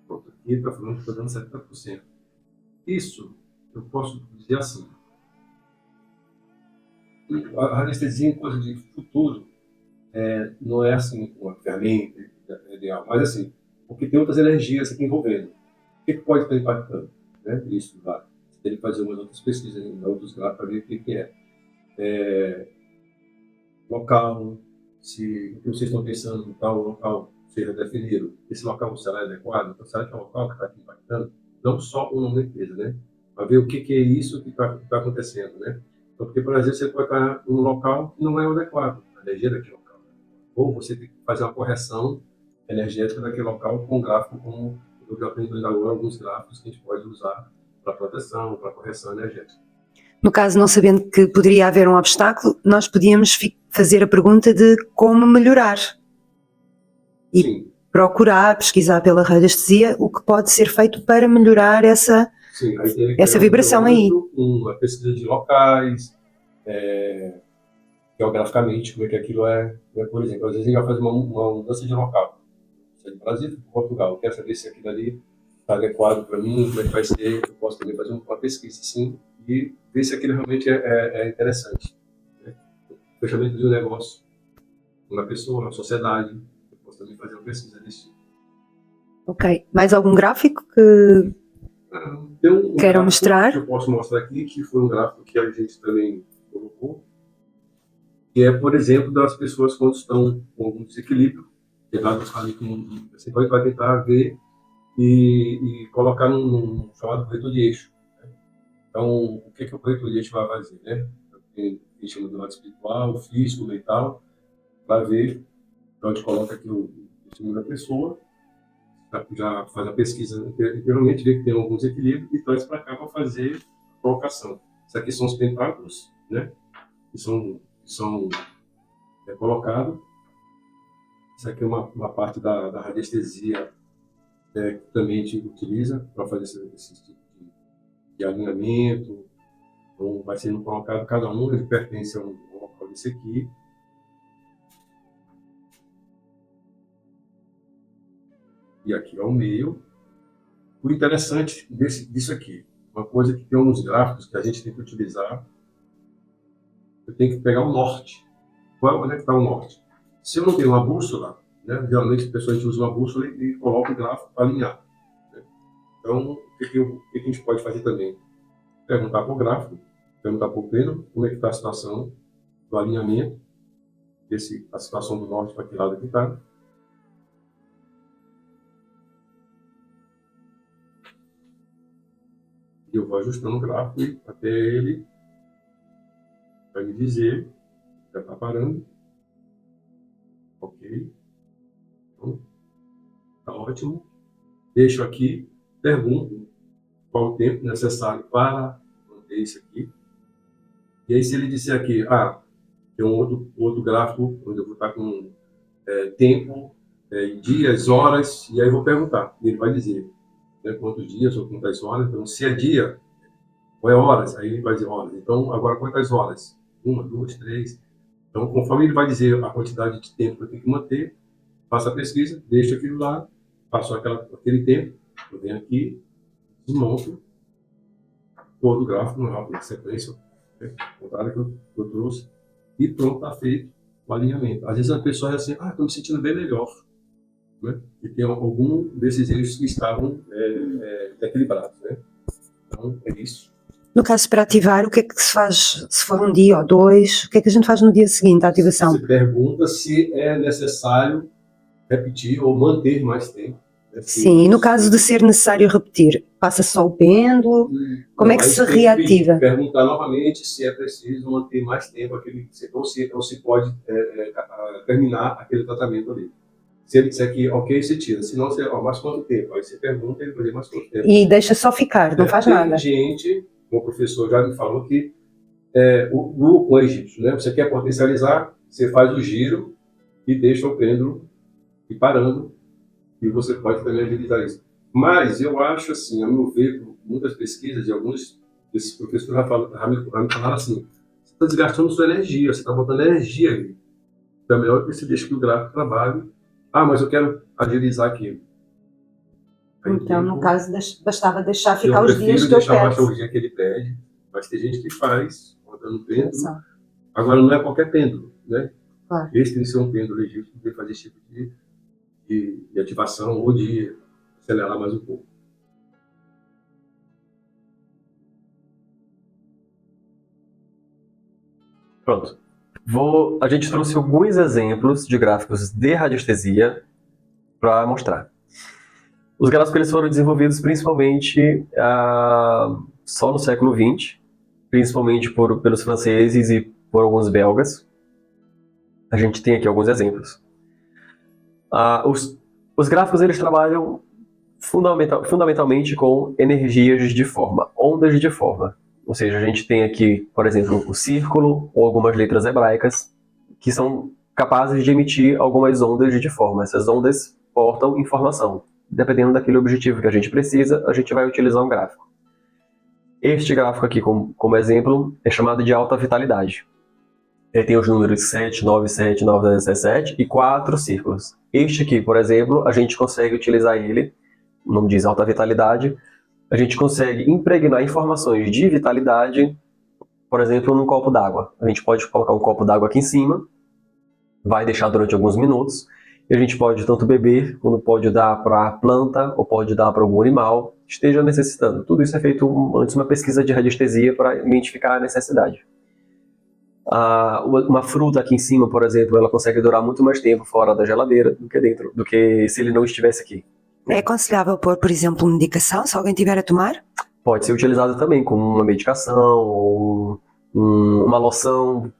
Pronto, aqui está falando que está dando 70%. Isso, eu posso dizer assim, a anestesia em coisa de futuro não é assim uma ferramenta ideal, mas assim, porque tem outras energias aqui envolvendo. O que pode estar impactando? Né? Isso, lá. Você tem que fazer umas outras pesquisas em outros gráficos para ver o que é. Local, se o que vocês estão pensando em tal local seja definido, esse local será adequado, então será que é o local que está aqui impactando? Não só o nome da empresa, né? Para ver o que é isso que está acontecendo, né? Então, porque, por exemplo, você pode estar num local que não é o adequado, a energia daquele local. Ou você tem que fazer uma correção energética daquele local com um gráfico, como eu já aprendi agora, alguns gráficos que a gente pode usar para proteção, para correção energética. No caso, não sabendo que poderia haver um obstáculo, nós podíamos fazer a pergunta de como melhorar. E Sim. Procurar, pesquisar pela radiestesia o que pode ser feito para melhorar essa vibração aí. Uma pesquisa de locais, geograficamente, como é que aquilo é. Por exemplo, às vezes a gente vai fazer uma mudança de local. Do Brasil para Portugal. Eu quero saber se aquilo ali está adequado para mim, como é que vai ser. Eu posso também fazer uma pesquisa assim e ver se aquilo realmente é interessante. Né? O fechamento de um negócio, uma pessoa, uma sociedade. Eu posso também fazer uma pesquisa desse tipo. Ok. Mais algum gráfico que queiram mostrar? Que eu posso mostrar aqui, que foi um gráfico que a gente também colocou, que é, por exemplo, das pessoas quando estão com algum desequilíbrio, você vai tentar ver e colocar num chamado corretor de eixo. Né? Então, o que o corretor de eixo vai fazer? Né? Tem chama do lado espiritual, físico, mental, para ver. Então, a gente coloca aqui o estímulo da pessoa, já faz a pesquisa anteriormente, vê que tem alguns equilíbrios e traz para cá para fazer a colocação. Isso aqui são os pentáculos, né? Que são colocados. Isso aqui é uma parte da radiestesia que também a gente utiliza para fazer esse tipo de alinhamento. Então, vai sendo colocado, cada um ele pertence a um local desse aqui. E aqui é o meio. O interessante disso aqui, uma coisa que tem uns gráficos que a gente tem que utilizar, eu tenho que pegar o norte. Onde é que está o norte? Se eu não tenho uma bússola, né, geralmente as pessoas usam uma bússola e colocam o gráfico para alinhar. Né? Então, o que a gente pode fazer também? Perguntar para o gráfico, perguntar para o pleno, como é que está a situação do alinhamento, a situação do norte para que lado que está. E eu vou ajustando o gráfico até ele vai me dizer, já está parando. Ok. Então, está ótimo. Deixo aqui, pergunto qual o tempo necessário para manter isso aqui. E aí se ele disser aqui, tem um outro gráfico onde eu vou estar com tempo, dias, horas, e aí eu vou perguntar. E ele vai dizer, né, quantos dias ou quantas horas. Então, se é dia, ou é horas, aí ele vai dizer horas. Então, agora quantas horas? 1, 2, 3. Então, conforme ele vai dizer a quantidade de tempo que eu tenho que manter, faço a pesquisa, deixo aquilo lá, passo aquele tempo, eu venho aqui, desmonto todo o gráfico, na sequência, contrária que eu trouxe, e pronto, está feito o alinhamento. Às vezes a pessoa é assim, estou me sentindo bem melhor. Né? E tem algum desses eixos que estavam equilibrados. Né? Então, é isso. No caso, para ativar, o que é que se faz, se for um dia ou dois, o que é que a gente faz no dia seguinte, a ativação? Você pergunta se é necessário repetir ou manter mais tempo, Sim, e no caso de ser necessário repetir, passa só o pêndulo? Como é que Aí se tem que reativa? perguntar novamente se é preciso manter mais tempo ou se pode terminar aquele tratamento ali. Se ele disser que ok, você tira. Se não, você, mais quanto tempo? Aí você pergunta, ele vai dizer mais quanto tempo. E deixa só ficar, não faz nada. Tem gente, como o professor já me falou, que o egípcio, né? Você quer potencializar, você faz o giro e deixa o pêndulo ir parando, e você pode também agilizar isso. Mas eu acho assim, a meu ver, por muitas pesquisas, e alguns desses professores já me falaram assim, você está desgastando sua energia, você está botando energia ali. Então é melhor que você deixe que o gráfico trabalhe. Ah, mas eu quero agilizar aqui. Aí, Então, no caso, bastava deixar ficar eu os dias prefiro que eu deixar mais peço. o dia que ele pede, mas tem gente que faz, botando pêndulo. Atenção. Agora não é qualquer pêndulo, né? Claro. Esse tem que ser um pêndulo egípcio para fazer esse tipo de ativação ou de acelerar mais um pouco. Pronto. A gente trouxe alguns exemplos de gráficos de radiestesia para mostrar. Os gráficos eles foram desenvolvidos principalmente só no século XX, principalmente pelos franceses e por alguns belgas. A gente tem aqui alguns exemplos. Os gráficos eles trabalham fundamentalmente com energias de forma, ondas de forma. Ou seja, a gente tem aqui, por exemplo, o círculo ou algumas letras hebraicas que são capazes de emitir algumas ondas de forma. Essas ondas portam informação. Dependendo daquele objetivo que a gente precisa, a gente vai utilizar um gráfico. Este gráfico aqui, como exemplo, é chamado de alta vitalidade. Ele tem os números 7, 9, 7, 9, 17 e 4 círculos. Este aqui, por exemplo, a gente consegue utilizar ele, o nome diz alta vitalidade, a gente consegue impregnar informações de vitalidade, por exemplo, num copo d'água. A gente pode colocar um copo d'água aqui em cima, vai deixar durante alguns minutos, e a gente pode tanto beber, quando pode dar para a planta, ou pode dar para algum animal que esteja necessitando. Tudo isso é feito antes de uma pesquisa de radiestesia para identificar a necessidade. Uma fruta aqui em cima, por exemplo, ela consegue durar muito mais tempo fora da geladeira do que dentro, do que se ele não estivesse aqui. É aconselhável pôr, por exemplo, medicação, se alguém tiver a tomar? Pode ser utilizado também como uma medicação ou uma loção,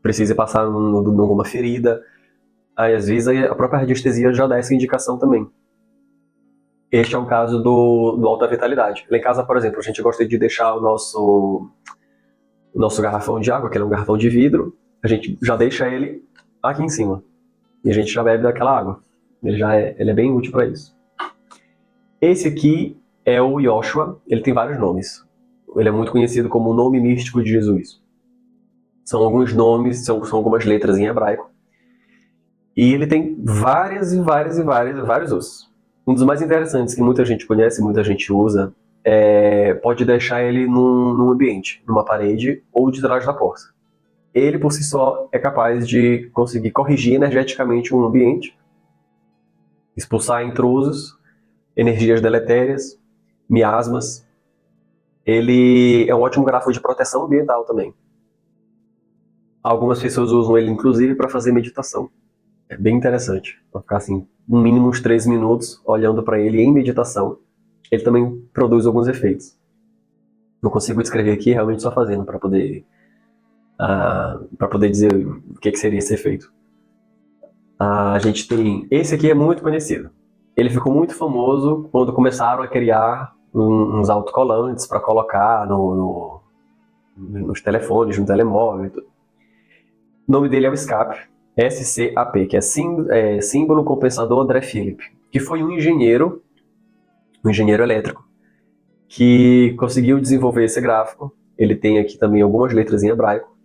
precisa passar numa ferida. Aí, às vezes, a própria radiestesia já dá essa indicação também. Este é um caso do alta vitalidade. Lá em casa, por exemplo, a gente gosta de deixar o nosso garrafão de água, que é um garrafão de vidro, a gente já deixa ele aqui em cima. E a gente já bebe daquela água. Ele é bem útil para isso. Esse aqui é o Yoshua, ele tem vários nomes. Ele é muito conhecido como o nome místico de Jesus. São alguns nomes, são algumas letras em hebraico. E ele tem vários usos. Um dos mais interessantes que muita gente conhece, muita gente usa, pode deixar ele num ambiente, numa parede ou de trás da porta. Ele por si só é capaz de conseguir corrigir energeticamente um ambiente, expulsar intrusos, energias deletérias, miasmas. Ele é um ótimo grafo de proteção ambiental também. Algumas pessoas usam ele inclusive para fazer meditação. É bem interessante. Para ficar assim, no mínimo uns 3 minutos olhando para ele em meditação. Ele também produz alguns efeitos. Não consigo descrever aqui, realmente só fazendo para poder dizer o que seria esse efeito. A gente tem... Esse aqui é muito conhecido. Ele ficou muito famoso quando começaram a criar uns autocolantes para colocar nos telefones, no telemóvel e tudo. O nome dele é o SCAP, SCAP, que é Símbolo Compensador André Philip, que foi um engenheiro elétrico, que conseguiu desenvolver esse gráfico. Ele tem aqui também algumas letras em hebraico.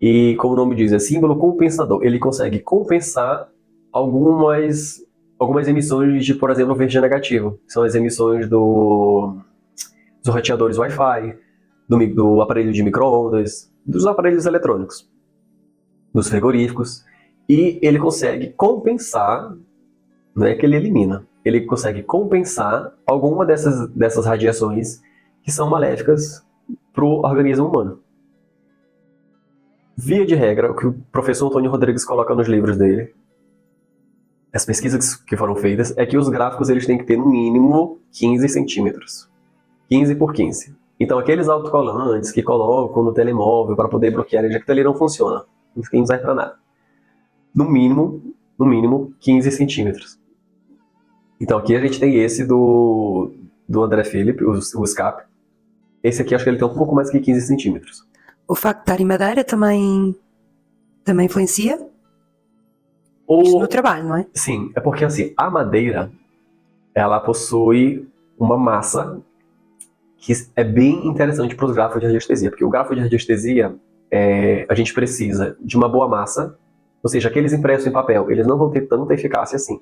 E, como o nome diz, é símbolo compensador. Ele consegue compensar algumas emissões de, por exemplo, verde negativo. São as emissões dos roteadores Wi-Fi, do aparelho de micro-ondas, dos aparelhos eletrônicos, dos frigoríficos. E ele consegue compensar, não é que ele elimina, ele consegue compensar alguma dessas radiações que são maléficas para o organismo humano. Via de regra, o que o professor Antônio Rodrigues coloca nos livros dele, as pesquisas que foram feitas, é que os gráficos eles têm que ter no mínimo 15 centímetros. 15 por 15. Então aqueles autocolantes que colocam no telemóvel para poder bloquear a ali não funciona. Não serve para nada. No mínimo 15 centímetros. Então aqui a gente tem esse do André Felipe, o escape. Esse aqui acho que ele tem um pouco mais que 15 centímetros. O facto de estar em madeira também influencia? Isto no trabalho, não é? Sim, é porque assim, a madeira, ela possui uma massa que é bem interessante para os grafos de radiestesia, porque o grafo de radiestesia, a gente precisa de uma boa massa, ou seja, aqueles impressos em papel, eles não vão ter tanta eficácia assim.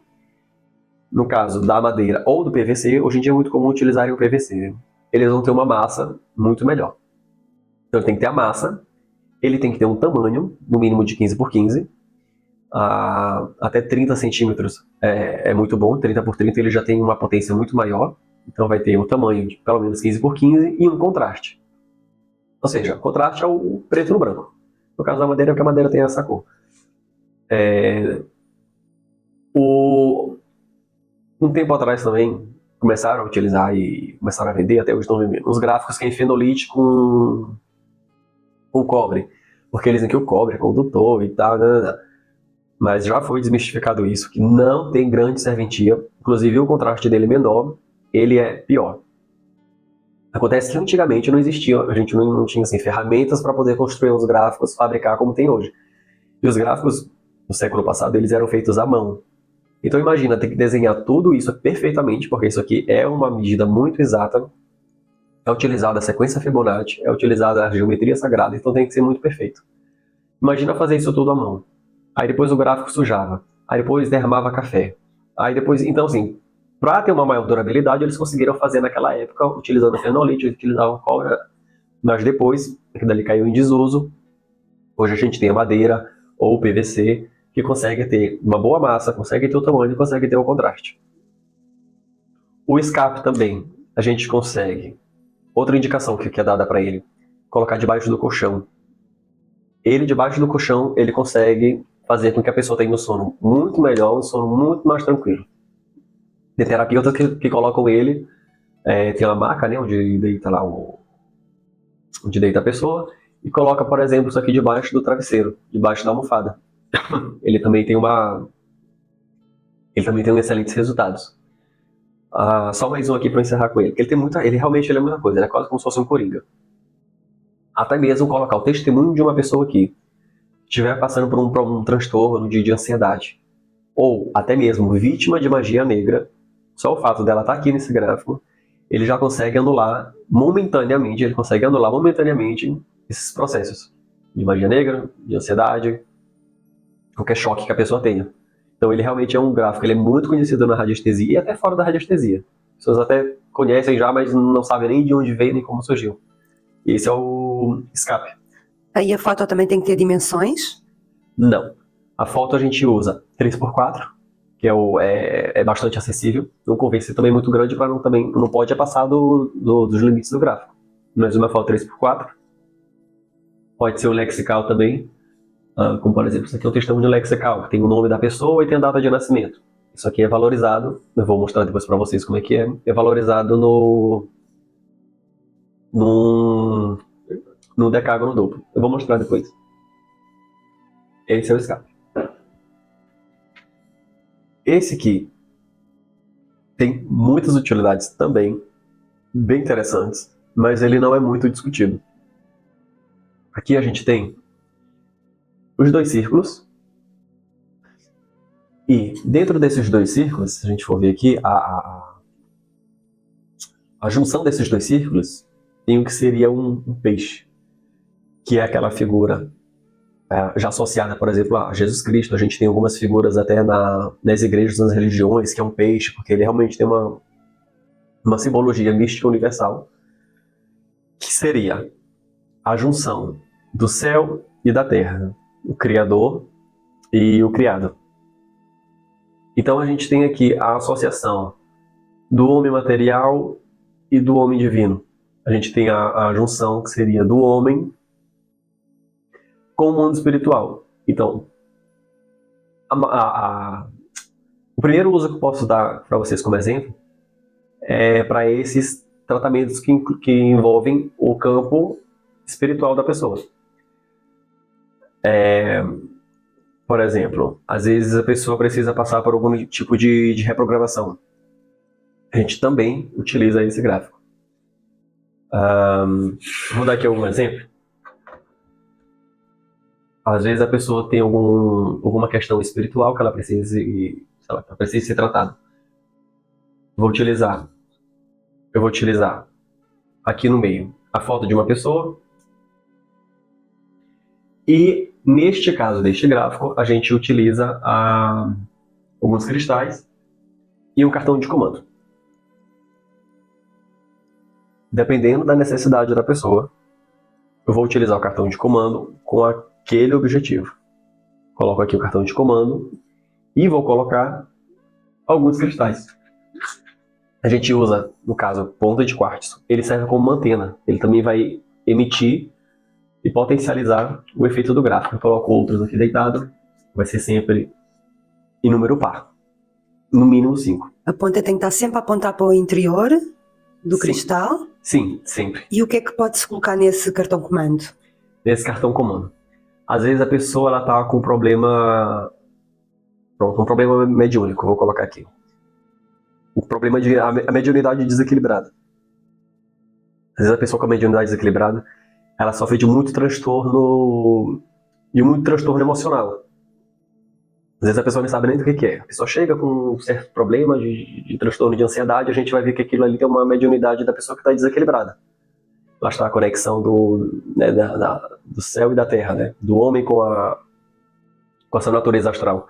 No caso da madeira ou do PVC, hoje em dia é muito comum utilizarem o PVC, eles vão ter uma massa muito melhor. Então ele tem que ter a massa, ele tem que ter um tamanho, no mínimo de 15 por 15, até 30 centímetros é muito bom, 30 por 30 ele já tem uma potência muito maior, então vai ter um tamanho de pelo menos 15 por 15 e um contraste. Ou seja, o contraste é o preto no branco. No caso da madeira, é porque a madeira tem essa cor. Um tempo atrás também começaram a utilizar e começaram a vender, até hoje estão vendendo, os gráficos que é em fenolite com cobre, porque eles dizem que o cobre é condutor e tal, mas já foi desmistificado isso, que não tem grande serventia, inclusive o contraste dele é menor, ele é pior. Acontece que antigamente não existia, a gente não tinha assim, ferramentas para poder construir os gráficos, fabricar como tem hoje. E os gráficos no século passado eles eram feitos à mão. Então imagina ter que desenhar tudo isso perfeitamente, porque isso aqui é uma medida muito exata, é utilizada a sequência Fibonacci, é utilizada a geometria sagrada, então tem que ser muito perfeito. Imagina fazer isso tudo à mão. Aí depois o gráfico sujava, aí depois derramava café. Aí depois, então assim, para ter uma maior durabilidade, eles conseguiram fazer naquela época, utilizando fenolite, utilizavam cobre, mas depois, que dali caiu em desuso, hoje a gente tem a madeira ou o PVC, que consegue ter uma boa massa, consegue ter o tamanho e consegue ter o contraste. O escape também, a gente consegue. Outra indicação que é dada para ele, colocar debaixo do colchão. Ele debaixo do colchão, ele consegue fazer com que a pessoa tenha um sono muito melhor, um sono muito mais tranquilo. Tem terapeutas que colocam ele, tem uma maca, né, onde deita lá onde deita a pessoa, e coloca, por exemplo, isso aqui debaixo do travesseiro, debaixo da almofada. Ele também tem excelentes resultados. Só mais um aqui para encerrar com ele. Ele realmente é muita coisa, ele é quase como se fosse um coringa. Até mesmo colocar o testemunho de uma pessoa que estiver passando por um transtorno de ansiedade, ou até mesmo vítima de magia negra, só o fato dela estar aqui nesse gráfico, ele já consegue anular momentaneamente esses processos de magia negra, de ansiedade, qualquer choque que a pessoa tenha. Então ele realmente é um gráfico, ele é muito conhecido na radiestesia e até fora da radiestesia. As pessoas até conhecem já, mas não sabem nem de onde veio nem como surgiu. Esse é o escape. Aí a foto também tem que ter dimensões? Não. A foto a gente usa 3x4, que é bastante acessível. Não convém ser também muito grande, para não pode passar dos limites do gráfico. Mas uma foto 3x4. Pode ser o lexical também. Como por exemplo, isso aqui é um testemunho lexical, que tem o nome da pessoa e tem a data de nascimento. Isso aqui é valorizado, eu vou mostrar depois para vocês como é que é valorizado no decágono duplo. Eu vou mostrar depois. Esse é o escape. Esse aqui tem muitas utilidades também, bem interessantes, mas ele não é muito discutido. Aqui a gente tem os dois círculos, e dentro desses dois círculos, se a gente for ver aqui, a junção desses dois círculos tem o que seria um peixe, que é aquela figura já associada, por exemplo, a Jesus Cristo. A gente tem algumas figuras até nas igrejas, nas religiões, que é um peixe, porque ele realmente tem uma simbologia mística universal, que seria a junção do céu e da terra, o Criador e o criado. Então a gente tem aqui a associação do homem material e do homem divino. A gente tem a junção que seria do homem com o mundo espiritual. Então, O primeiro uso que eu posso dar para vocês como exemplo é para esses tratamentos que envolvem o campo espiritual da pessoa. Por exemplo, às vezes a pessoa precisa passar por algum tipo de reprogramação. A gente também utiliza esse gráfico. Vou dar aqui algum exemplo. Às vezes a pessoa tem alguma questão espiritual que ela precisa ser tratada. Eu vou utilizar aqui no meio a foto de uma pessoa. E neste caso deste gráfico, a gente utiliza alguns cristais e um cartão de comando. Dependendo da necessidade da pessoa, eu vou utilizar o cartão de comando com aquele objetivo. Coloco aqui o cartão de comando e vou colocar alguns cristais. A gente usa, no caso, ponta de quartzo. Ele serve como uma antena. Ele também vai emitir e potencializar o efeito do gráfico. Eu coloco outros aqui deitado. Vai ser sempre em número par. No mínimo 5. A ponta tem que estar sempre a apontar para o interior do Sim. cristal. Sim, sempre. E o que é que pode-se colocar nesse cartão comando? Nesse cartão comando. Às vezes a pessoa está com um problema mediúnico, vou colocar aqui. O problema de a mediunidade desequilibrada. Às vezes a pessoa com a mediunidade desequilibrada, ela sofre de muito transtorno emocional. Às vezes a pessoa não sabe nem do que é. A pessoa chega com um certo problema de transtorno de ansiedade, a gente vai ver que aquilo ali tem uma mediunidade da pessoa que está desequilibrada. Lá está a conexão do céu e da terra, né? Do homem com a sua natureza astral.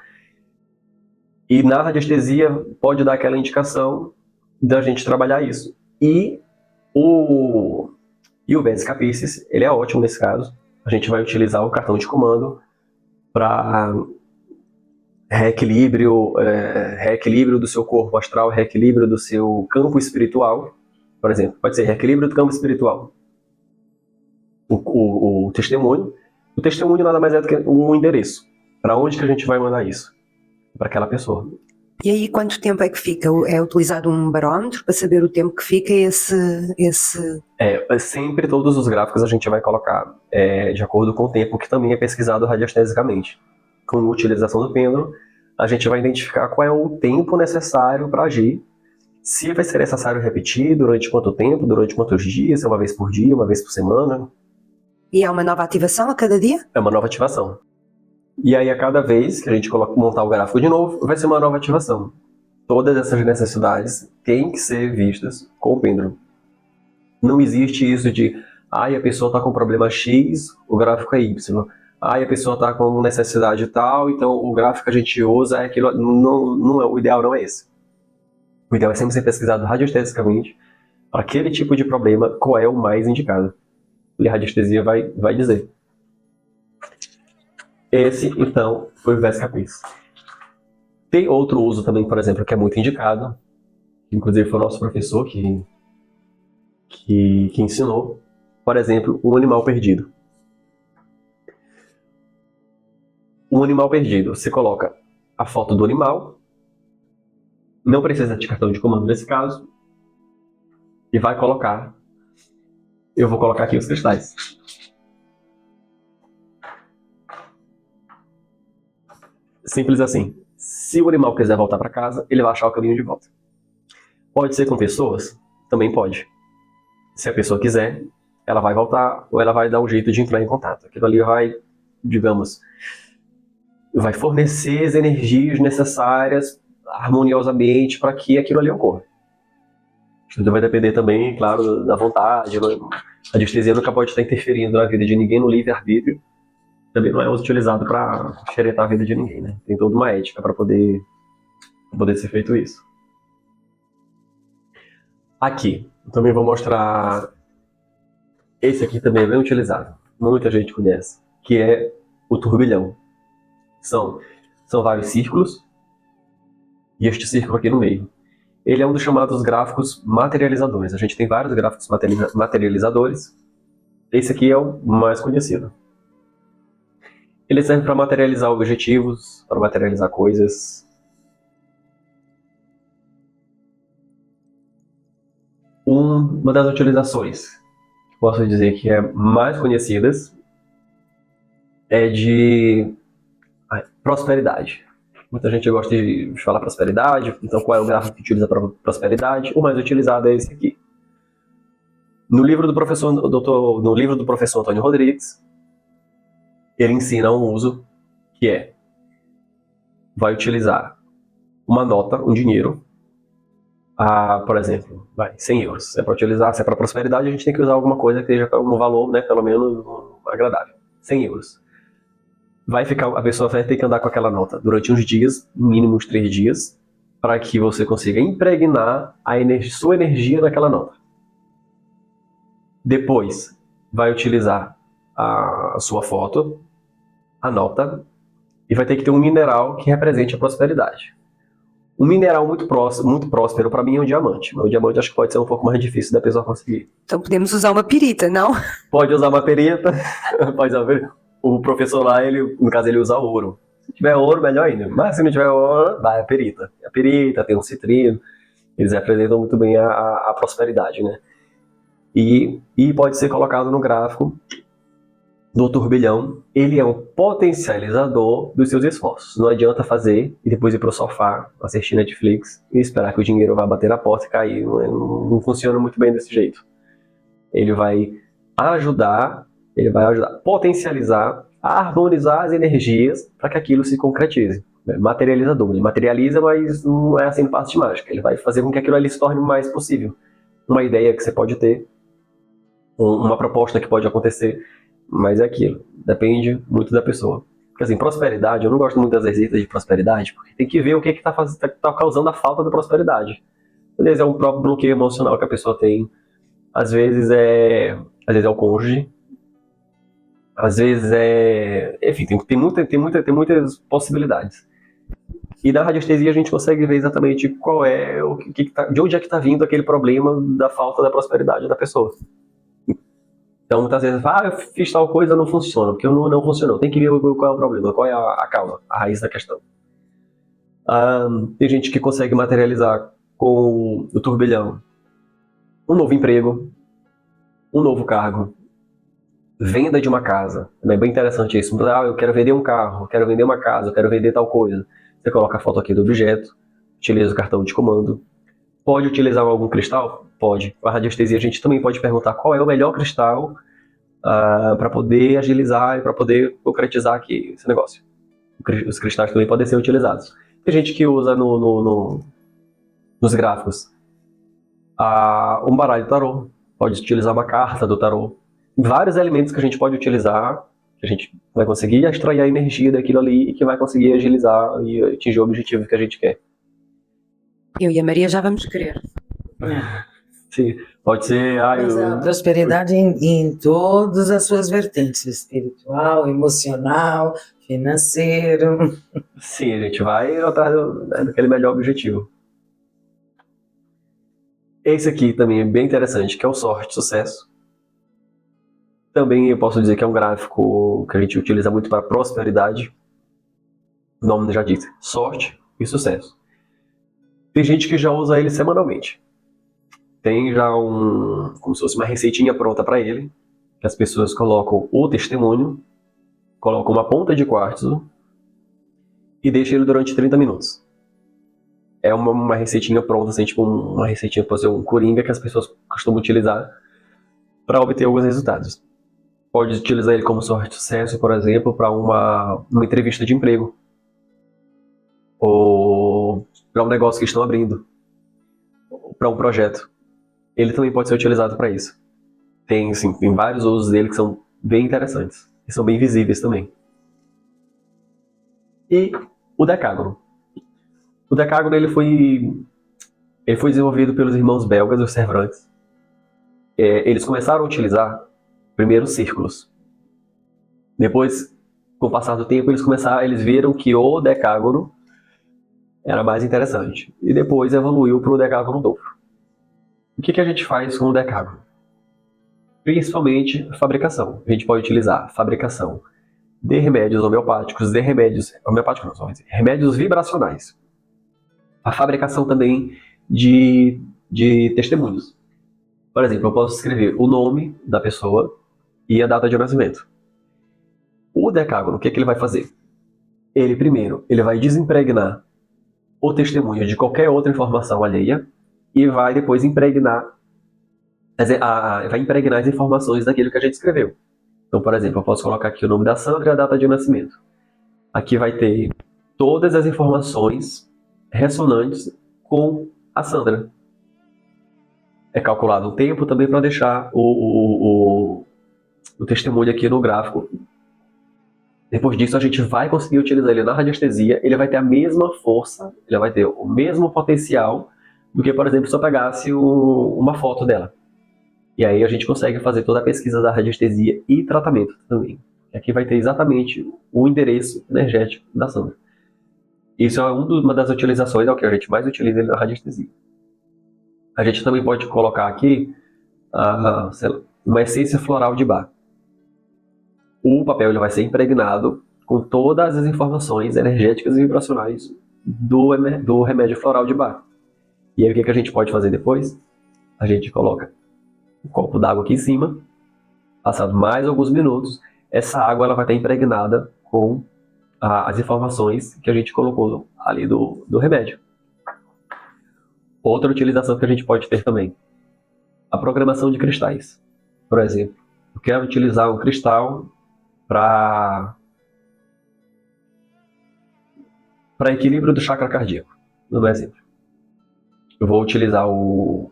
E na radiestesia pode dar aquela indicação da gente trabalhar isso. E o Vesica Piscis, ele é ótimo nesse caso. A gente vai utilizar o cartão de comando para reequilíbrio do seu corpo astral, reequilíbrio do seu campo espiritual. Por exemplo, pode ser reequilíbrio do campo espiritual. O testemunho. O testemunho nada mais é do que um endereço. Para onde que a gente vai mandar isso? Para aquela pessoa. E aí quanto tempo é que fica? É utilizado um barómetro para saber o tempo que fica esse... Sempre todos os gráficos a gente vai colocar de acordo com o tempo, que também é pesquisado radiestesicamente. Com a utilização do pêndulo, a gente vai identificar qual é o tempo necessário para agir. Se vai ser necessário repetir, durante quanto tempo, durante quantos dias, se é uma vez por dia, uma vez por semana. E é uma nova ativação a cada dia? É uma nova ativação. E aí, a cada vez que a gente montar o gráfico de novo, vai ser uma nova ativação. Todas essas necessidades têm que ser vistas com o pêndulo. Não existe isso de, a pessoa está com problema X, o gráfico é Y. A pessoa está com necessidade tal, então o gráfico que a gente usa é aquilo. Não é, o ideal não é esse. O ideal é sempre ser pesquisado radiestesicamente para aquele tipo de problema, qual é o mais indicado. E a radiestesia vai dizer. Esse, então, foi o Vesica Piscis. Tem outro uso também, por exemplo, que é muito indicado, que inclusive foi o nosso professor que ensinou. Por exemplo, o animal perdido. Um animal perdido, você coloca a foto do animal, não precisa de cartão de comando nesse caso, e vai colocar, eu vou colocar aqui os cristais. Simples assim. Se o animal quiser voltar para casa, ele vai achar o caminho de volta. Pode ser com pessoas? Também pode. Se a pessoa quiser, ela vai voltar ou ela vai dar um jeito de entrar em contato. Aquilo ali vai, digamos, vai fornecer as energias necessárias harmoniosamente para que aquilo ali ocorra. Tudo vai depender também, claro, da vontade. A anestesia nunca pode estar interferindo na vida de ninguém, no livre-arbítrio. Também não é utilizado para xeretar a vida de ninguém, né? Tem toda uma ética para poder ser feito isso. Aqui, eu também vou mostrar. Esse aqui também é bem utilizado. Muita gente conhece, que é o turbilhão. São vários círculos e este círculo aqui no meio. Ele é um dos chamados gráficos materializadores. A gente tem vários gráficos materializadores. Esse aqui é o mais conhecido. Ele serve para materializar objetivos, para materializar coisas. Uma das utilizações, posso dizer que é mais conhecidas, é de prosperidade. Muita gente gosta de falar prosperidade, então qual é o gráfico que utiliza para prosperidade? O mais utilizado é esse aqui. No livro do professor Antônio Rodrigues, ele ensina um uso que vai utilizar uma nota, um dinheiro, por exemplo, 100 euros. Se é para utilizar, se é para prosperidade, a gente tem que usar alguma coisa que seja um valor, né, pelo menos agradável. 100 euros. A pessoa vai ter que andar com aquela nota durante uns dias, mínimo uns 3 dias, para que você consiga impregnar sua energia naquela nota. Depois, vai utilizar a sua foto, a nota, e vai ter que ter um mineral que represente a prosperidade. Um mineral muito próspero para mim é o diamante. Mas o diamante acho que pode ser um pouco mais difícil da pessoa conseguir. Então podemos usar uma pirita, não? Pode usar uma perita, pode usar. O professor lá, no caso, ele usa ouro. Se tiver ouro, melhor ainda. Mas se não tiver ouro, vai a perita. A perita tem um citrino. Eles representam muito bem a prosperidade, né? E pode ser colocado no gráfico do turbilhão. Ele é um potencializador dos seus esforços. Não adianta fazer e depois ir pro sofá, assistir Netflix e esperar que o dinheiro vá bater na porta e cair. Não funciona muito bem desse jeito. Ele vai ajudar a potencializar, a harmonizar as energias para que aquilo se concretize. Materializador. Ele materializa, mas não é assim no passo de mágica. Ele vai fazer com que aquilo ali se torne o mais possível. Uma ideia que você pode ter, uma proposta que pode acontecer, mas é aquilo. Depende muito da pessoa. Porque assim, prosperidade, eu não gosto muito das receitas de prosperidade, porque tem que ver o que está causando a falta da prosperidade. Às vezes é um próprio bloqueio emocional que a pessoa tem. Às vezes é o cônjuge. Às vezes enfim, tem muitas possibilidades. E na radiestesia a gente consegue ver exatamente qual é, de onde é que está vindo aquele problema da falta da prosperidade da pessoa. Então muitas vezes, eu fiz tal coisa, não funciona, porque não funcionou. Tem que ver qual é o problema, qual é a causa, a raiz da questão. Tem gente que consegue materializar com o turbilhão um novo emprego, um novo cargo, venda de uma casa. É bem interessante isso. Eu quero vender um carro, quero vender uma casa, quero vender tal coisa. Você coloca a foto aqui do objeto, utiliza o cartão de comando. Pode utilizar algum cristal? Pode. Com a radiestesia a gente também pode perguntar qual é o melhor cristal para poder agilizar e para poder concretizar aqui esse negócio. Os cristais também podem ser utilizados. Tem gente que usa nos gráficos um baralho tarô. Pode utilizar uma carta do tarô. Vários elementos que a gente pode utilizar, que a gente vai conseguir extrair a energia daquilo ali e que vai conseguir agilizar e atingir o objetivo que a gente quer. Eu e a Maria já vamos querer. Sim, pode ser... Mas a prosperidade em todas as suas vertentes, espiritual, emocional, financeiro. Sim, a gente vai atrás daquele melhor objetivo. Esse aqui também é bem interessante, que é o sorte, sucesso. Também eu posso dizer que é um gráfico que a gente utiliza muito para prosperidade. O nome já diz, sorte e sucesso. Tem gente que já usa ele semanalmente. Tem já como se fosse uma receitinha pronta para ele, que as pessoas colocam o testemunho, colocam uma ponta de quartzo e deixam ele durante 30 minutos. É uma receitinha pronta, assim, tipo uma receitinha para fazer um coringa que as pessoas costumam utilizar para obter alguns resultados. Pode utilizar ele como sorte de sucesso, por exemplo, para uma entrevista de emprego. Ou para um negócio que estão abrindo. Ou para um projeto. Ele também pode ser utilizado para isso. Tem vários usos dele que são bem interessantes. E são bem visíveis também. E o decágono. O decágono ele foi desenvolvido pelos irmãos belgas, os Cervantes. Eles começaram a utilizar primeiro círculos. Depois, com o passar do tempo, eles viram que o decágono era mais interessante. E depois evoluiu para o decágono duplo. O que a gente faz com o decágono? Principalmente fabricação. A gente pode utilizar fabricação de remédios homeopáticos, remédios vibracionais. A fabricação também de testemunhos. Por exemplo, eu posso escrever o nome da pessoa e a data de nascimento. O decágono, o que ele vai fazer? Ele, primeiro, ele vai desimpregnar o testemunho de qualquer outra informação alheia e vai depois impregnar, vai impregnar as informações daquilo que a gente escreveu. Então, por exemplo, eu posso colocar aqui o nome da Sandra e a data de nascimento. Aqui vai ter todas as informações ressonantes com a Sandra. É calculado um tempo também para deixar o testemunho aqui no gráfico. Depois disso, a gente vai conseguir utilizar ele na radiestesia. Ele vai ter a mesma força, ele vai ter o mesmo potencial do que, por exemplo, se eu pegasse uma foto dela. E aí a gente consegue fazer toda a pesquisa da radiestesia e tratamento também. Aqui vai ter exatamente o endereço energético da Sandra. Isso é uma das utilizações, é o que a gente mais utiliza na radiestesia. A gente também pode colocar aqui uma essência floral de Bach. O papel ele vai ser impregnado com todas as informações energéticas e vibracionais do remédio floral de Bach. E aí o que a gente pode fazer depois? A gente coloca um copo d'água aqui em cima, passado mais alguns minutos, essa água ela vai estar impregnada com as informações que a gente colocou ali do remédio. Outra utilização que a gente pode ter também, a programação de cristais. Por exemplo, eu quero utilizar um cristal para equilíbrio do chakra cardíaco. No exemplo, eu vou utilizar o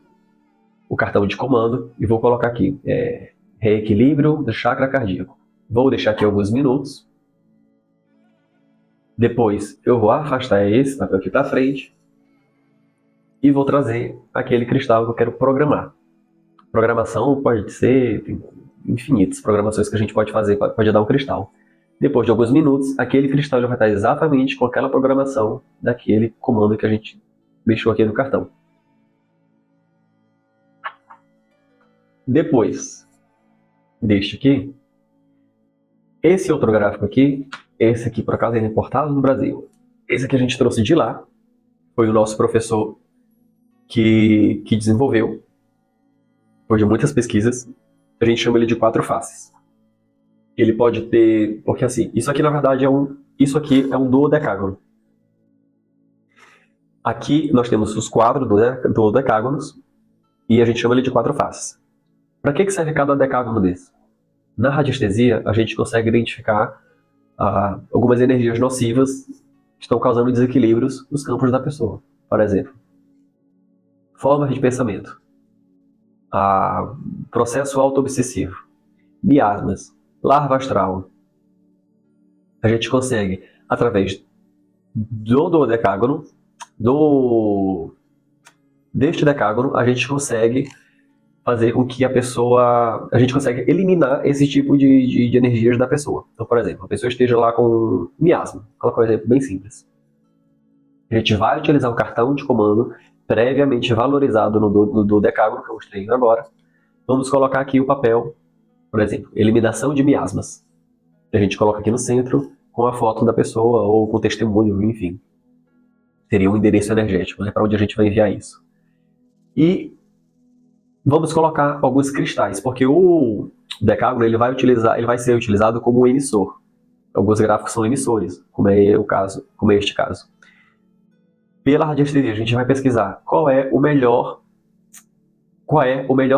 cartão de comando e vou colocar aqui reequilíbrio do chakra cardíaco. Vou deixar aqui alguns minutos. Depois eu vou afastar esse papel aqui para frente e vou trazer aquele cristal que eu quero programar. Programação pode ser infinitas programações que a gente pode fazer, pode dar um cristal. Depois de alguns minutos, aquele cristal vai estar exatamente com aquela programação daquele comando que a gente deixou aqui no cartão. Depois deste aqui, esse outro gráfico aqui, esse aqui por acaso é importado no Brasil. Esse aqui a gente trouxe de lá, foi o nosso professor que desenvolveu, depois de muitas pesquisas. A gente chama ele de 4 faces. Ele pode ter, porque assim, isso aqui na verdade é um duodecágono. Aqui nós temos os quadros duodecágonos e a gente chama ele de 4 faces. Para que serve cada decágono desse? Na radiestesia, a gente consegue identificar algumas energias nocivas que estão causando desequilíbrios nos campos da pessoa. Por exemplo, formas de pensamento, processo auto-obsessivo, miasmas, larva astral. A gente consegue, através do duodecágono, deste decágono, a gente consegue fazer com que a gente consegue eliminar esse tipo de energias da pessoa. Então, por exemplo, a pessoa esteja lá com miasma, vou colocar um exemplo bem simples. A gente vai utilizar o cartão de comando previamente valorizado no decágono, que eu mostrei agora. Vamos colocar aqui o papel, por exemplo, eliminação de miasmas. A gente coloca aqui no centro com a foto da pessoa ou com testemunho, enfim. Seria um endereço energético, né, para onde a gente vai enviar isso. E vamos colocar alguns cristais, porque o decágono ele vai ser utilizado como emissor. Alguns gráficos são emissores, como é este caso. Pela radiestesia, a gente vai pesquisar qual é o melhor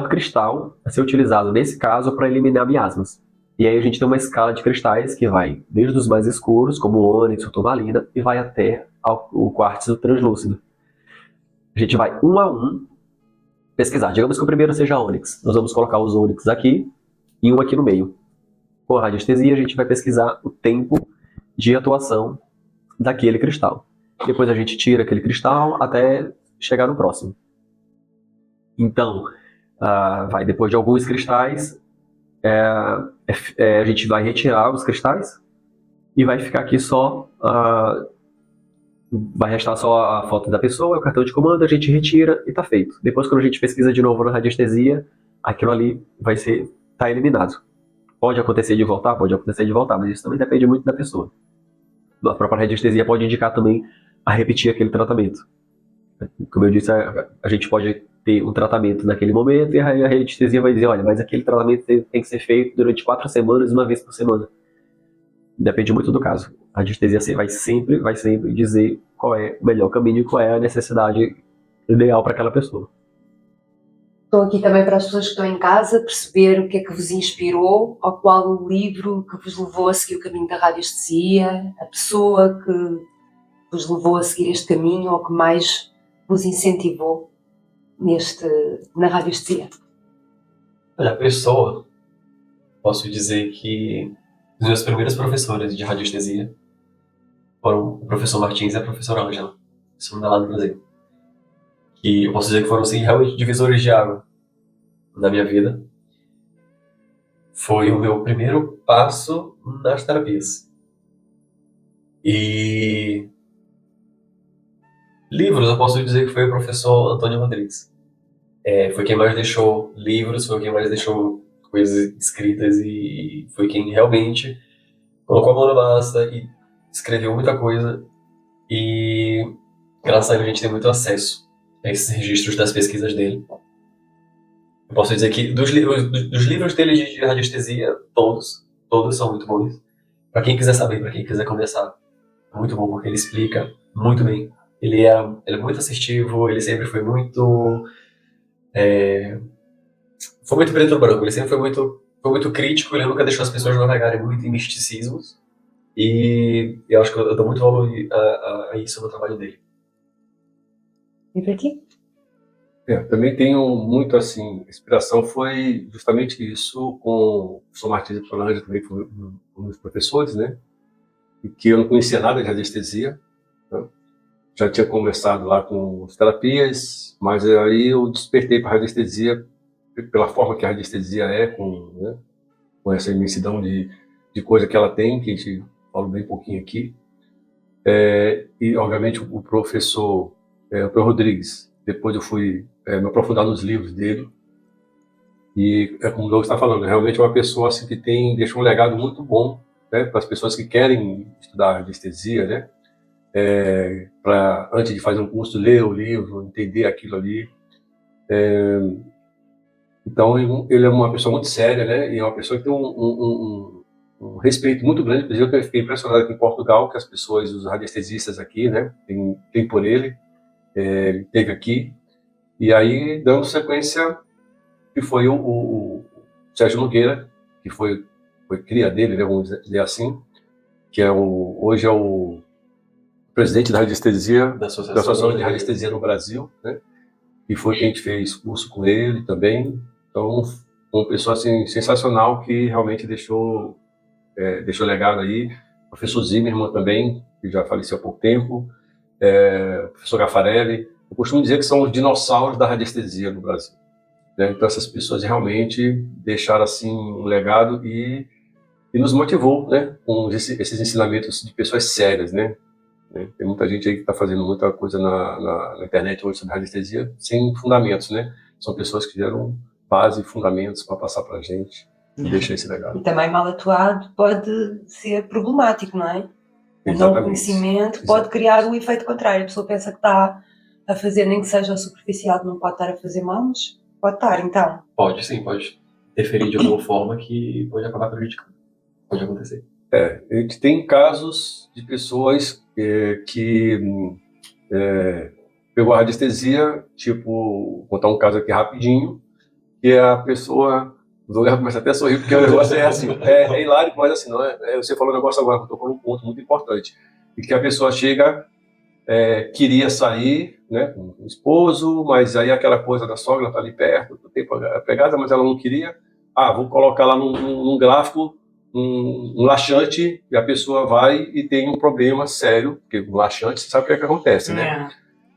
cristal a ser utilizado nesse caso para eliminar miasmas. E aí a gente tem uma escala de cristais que vai desde os mais escuros, como o ônix ou turmalina, e vai até o quartzo translúcido. A gente vai um a um pesquisar. Digamos que o primeiro seja ônix. Nós vamos colocar os ônix aqui e um aqui no meio. Com a radiestesia, a gente vai pesquisar o tempo de atuação daquele cristal. Depois a gente tira aquele cristal até chegar no próximo. Então, depois de alguns cristais, a gente vai retirar os cristais e vai ficar aqui só, vai restar só a foto da pessoa, o cartão de comando, a gente retira e está feito. Depois, quando a gente pesquisa de novo na radiestesia, aquilo ali tá eliminado. Pode acontecer de voltar? Pode acontecer de voltar, mas isso também depende muito da pessoa. A própria radiestesia pode indicar também a repetir aquele tratamento. Como eu disse, a gente pode ter um tratamento naquele momento, e a radiestesia vai dizer, olha, mas aquele tratamento tem que ser feito durante 4 semanas, uma vez por semana. Depende muito do caso. A radiestesia vai sempre dizer qual é o melhor caminho e qual é a necessidade ideal para aquela pessoa. Estou aqui também para as pessoas que estão em casa perceber o que é que vos inspirou, ou qual o livro que vos levou a seguir o caminho da radiestesia, a pessoa que vos levou a seguir este caminho ou que mais vos incentivou na radiestesia. Olha, a pessoa, posso dizer que os meus primeiros professores de radiestesia foram o professor Martins e a professora Ângela, que são lá no Brasil. E eu posso dizer que foram, assim, realmente divisores de água na minha vida. Foi o meu primeiro passo nas terapias. E livros, eu posso dizer que foi o professor Antônio Rodrigues. Foi quem mais deixou livros, foi quem mais deixou coisas escritas e foi quem realmente colocou a mão na massa e escreveu muita coisa. E graças a ele a gente tem muito acesso a esses registros das pesquisas dele. Eu posso dizer que dos livros dele de radiestesia, todos são muito bons. Para quem quiser saber, para quem quiser começar, é muito bom porque ele explica muito bem. Ele é muito assertivo, ele sempre foi muito preto no branco, ele sempre foi muito crítico, ele nunca deixou as pessoas navegarem muito em misticismos. E eu acho que eu dou muito valor a isso no trabalho dele. E para ti? Também tenho muito, assim, inspiração foi justamente isso com o professor Martins e a professora Ângela, também foi um dos professores, né? E que eu não conhecia nada de radiestesia, né? Já tinha começado lá com as terapias, mas aí eu despertei para a radiestesia pela forma que a radiestesia é, com essa imensidão de coisa que ela tem, que a gente falou bem pouquinho aqui. E, obviamente, o professor Rodrigues, depois eu fui me aprofundar nos livros dele. E, como o Douglas está falando, realmente é uma pessoa assim, que deixa um legado muito bom, né, para as pessoas que querem estudar radiestesia, né? Antes de fazer um curso, ler o livro, entender aquilo ali. Então, ele é uma pessoa muito séria, né? E é uma pessoa que tem um respeito muito grande. Inclusive, eu fiquei impressionado aqui em Portugal, que as pessoas, os radiestesistas aqui, né, tem por ele. Ele esteve aqui. E aí, dando sequência, que foi o Sérgio Nogueira, que foi cria dele, né, vamos dizer assim, que hoje é o presidente da radiestesia, da Associação de Radiestesia no Brasil, né? E foi quem a gente fez curso com ele também. Então, uma pessoa assim, sensacional que realmente deixou legado aí. O professor Zimmermann também, que já faleceu há pouco tempo. O professor Gaffarelli. Eu costumo dizer que são os dinossauros da radiestesia no Brasil, né? Então, essas pessoas realmente deixaram assim um legado e nos motivou, né, com esses ensinamentos de pessoas sérias, né? Tem muita gente aí que está fazendo muita coisa na internet hoje sobre radiestesia sem fundamentos, né? São pessoas que deram base e fundamentos para passar para a gente e deixar esse legado. E também mal atuado pode ser problemático, não é? O não conhecimento pode criar o efeito contrário. A pessoa pensa que está a fazer, nem que seja superficial, não pode estar a fazer mal, mas pode estar, então. Pode sim, pode interferir de alguma forma que pode acabar prejudicando. Pode acontecer. A gente tem casos de pessoas que pegou a radiestesia, tipo, vou contar um caso aqui rapidinho, que a pessoa, o Douglas começa até a sorrir, porque o negócio é assim, é hilário, mas assim, não é, você falou um negócio agora, que eu tocou num ponto muito importante, e que a pessoa chega, queria sair, né, com o esposo, mas aí aquela coisa da sogra tá ali perto, tem a pegada, mas ela não queria, vou colocar lá num gráfico, um laxante, e a pessoa vai e tem um problema sério, porque o laxante, você sabe o que acontece, né?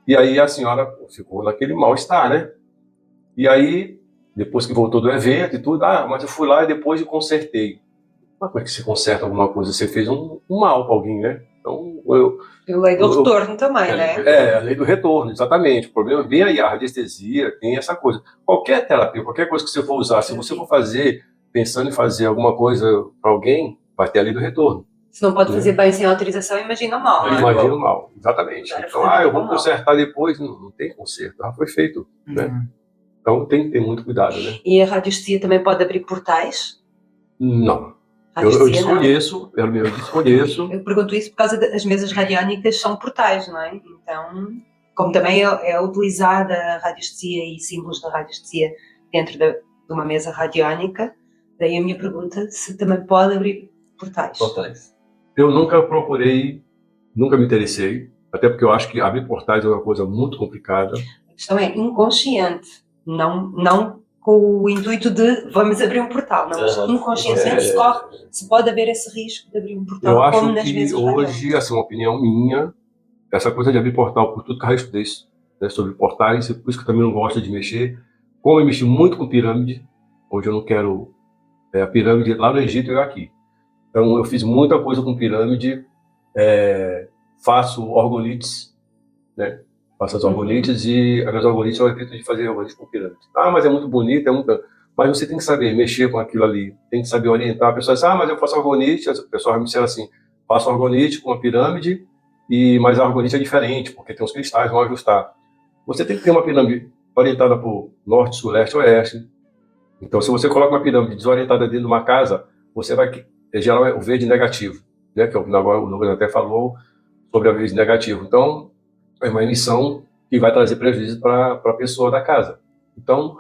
E aí a senhora ficou naquele mal-estar, né? E aí, depois que voltou do evento e tudo, mas eu fui lá e depois eu consertei. Mas como é que você conserta alguma coisa? Você fez um mal para alguém, né? Então, a lei do retorno também, né? A lei do retorno, exatamente. O problema vem aí, a radiestesia tem essa coisa. Qualquer terapia, qualquer coisa que você for usar, se você for fazer, pensando em fazer alguma coisa para alguém, vai ter a lei do retorno. Se não pode fazer bem sem autorização, imagina mal, não é? Imagina mal, exatamente. Então, eu vou consertar depois, não tem conserto, já foi feito, né? Então tem que ter muito cuidado, né? E a radiestesia também pode abrir portais? Não. Eu Radiestesia, não. desconheço, eu desconheço. Eu pergunto isso por causa das mesas radiónicas, são portais, não é? Então, como também é utilizada a radiestesia e símbolos da radiestesia dentro de uma mesa radiónica, daí a minha pergunta se também pode abrir portais. Portais. Eu nunca procurei, nunca me interessei, até porque eu acho que abrir portais é uma coisa muito complicada. A questão é inconsciente, não com o intuito de vamos abrir um portal, não, mas inconscientemente se pode haver esse risco de abrir um portal, Eu acho como nas que mesas hoje, radiónicas. assim, uma opinião minha, essa coisa de abrir portal, por tudo que eu estudei, né, sobre portais, e por isso que eu também não gosto de mexer. Como eu mexi muito com pirâmide, hoje eu não quero a pirâmide lá no Egito e aqui. Então eu fiz muita coisa com pirâmide, faço orgolites, né? Faço as orgolites e as orgolites eu evito de fazer orgolites com pirâmide. Ah, mas é muito bonito, é muito... Mas você tem que saber mexer com aquilo ali, tem que saber orientar. A pessoa diz, mas eu faço orgonite, a pessoa me disseram assim, faço orgonite com a pirâmide, mas a orgonite é diferente, porque tem os cristais, vão ajustar. Você tem que ter uma pirâmide orientada por norte, sul, leste, oeste. Então, se você coloca uma pirâmide desorientada dentro de uma casa, você vai gerar o verde negativo, né? Que agora o Douglas até falou sobre a verde negativo. Então, é uma emissão que vai trazer prejuízo para a pessoa da casa. Então,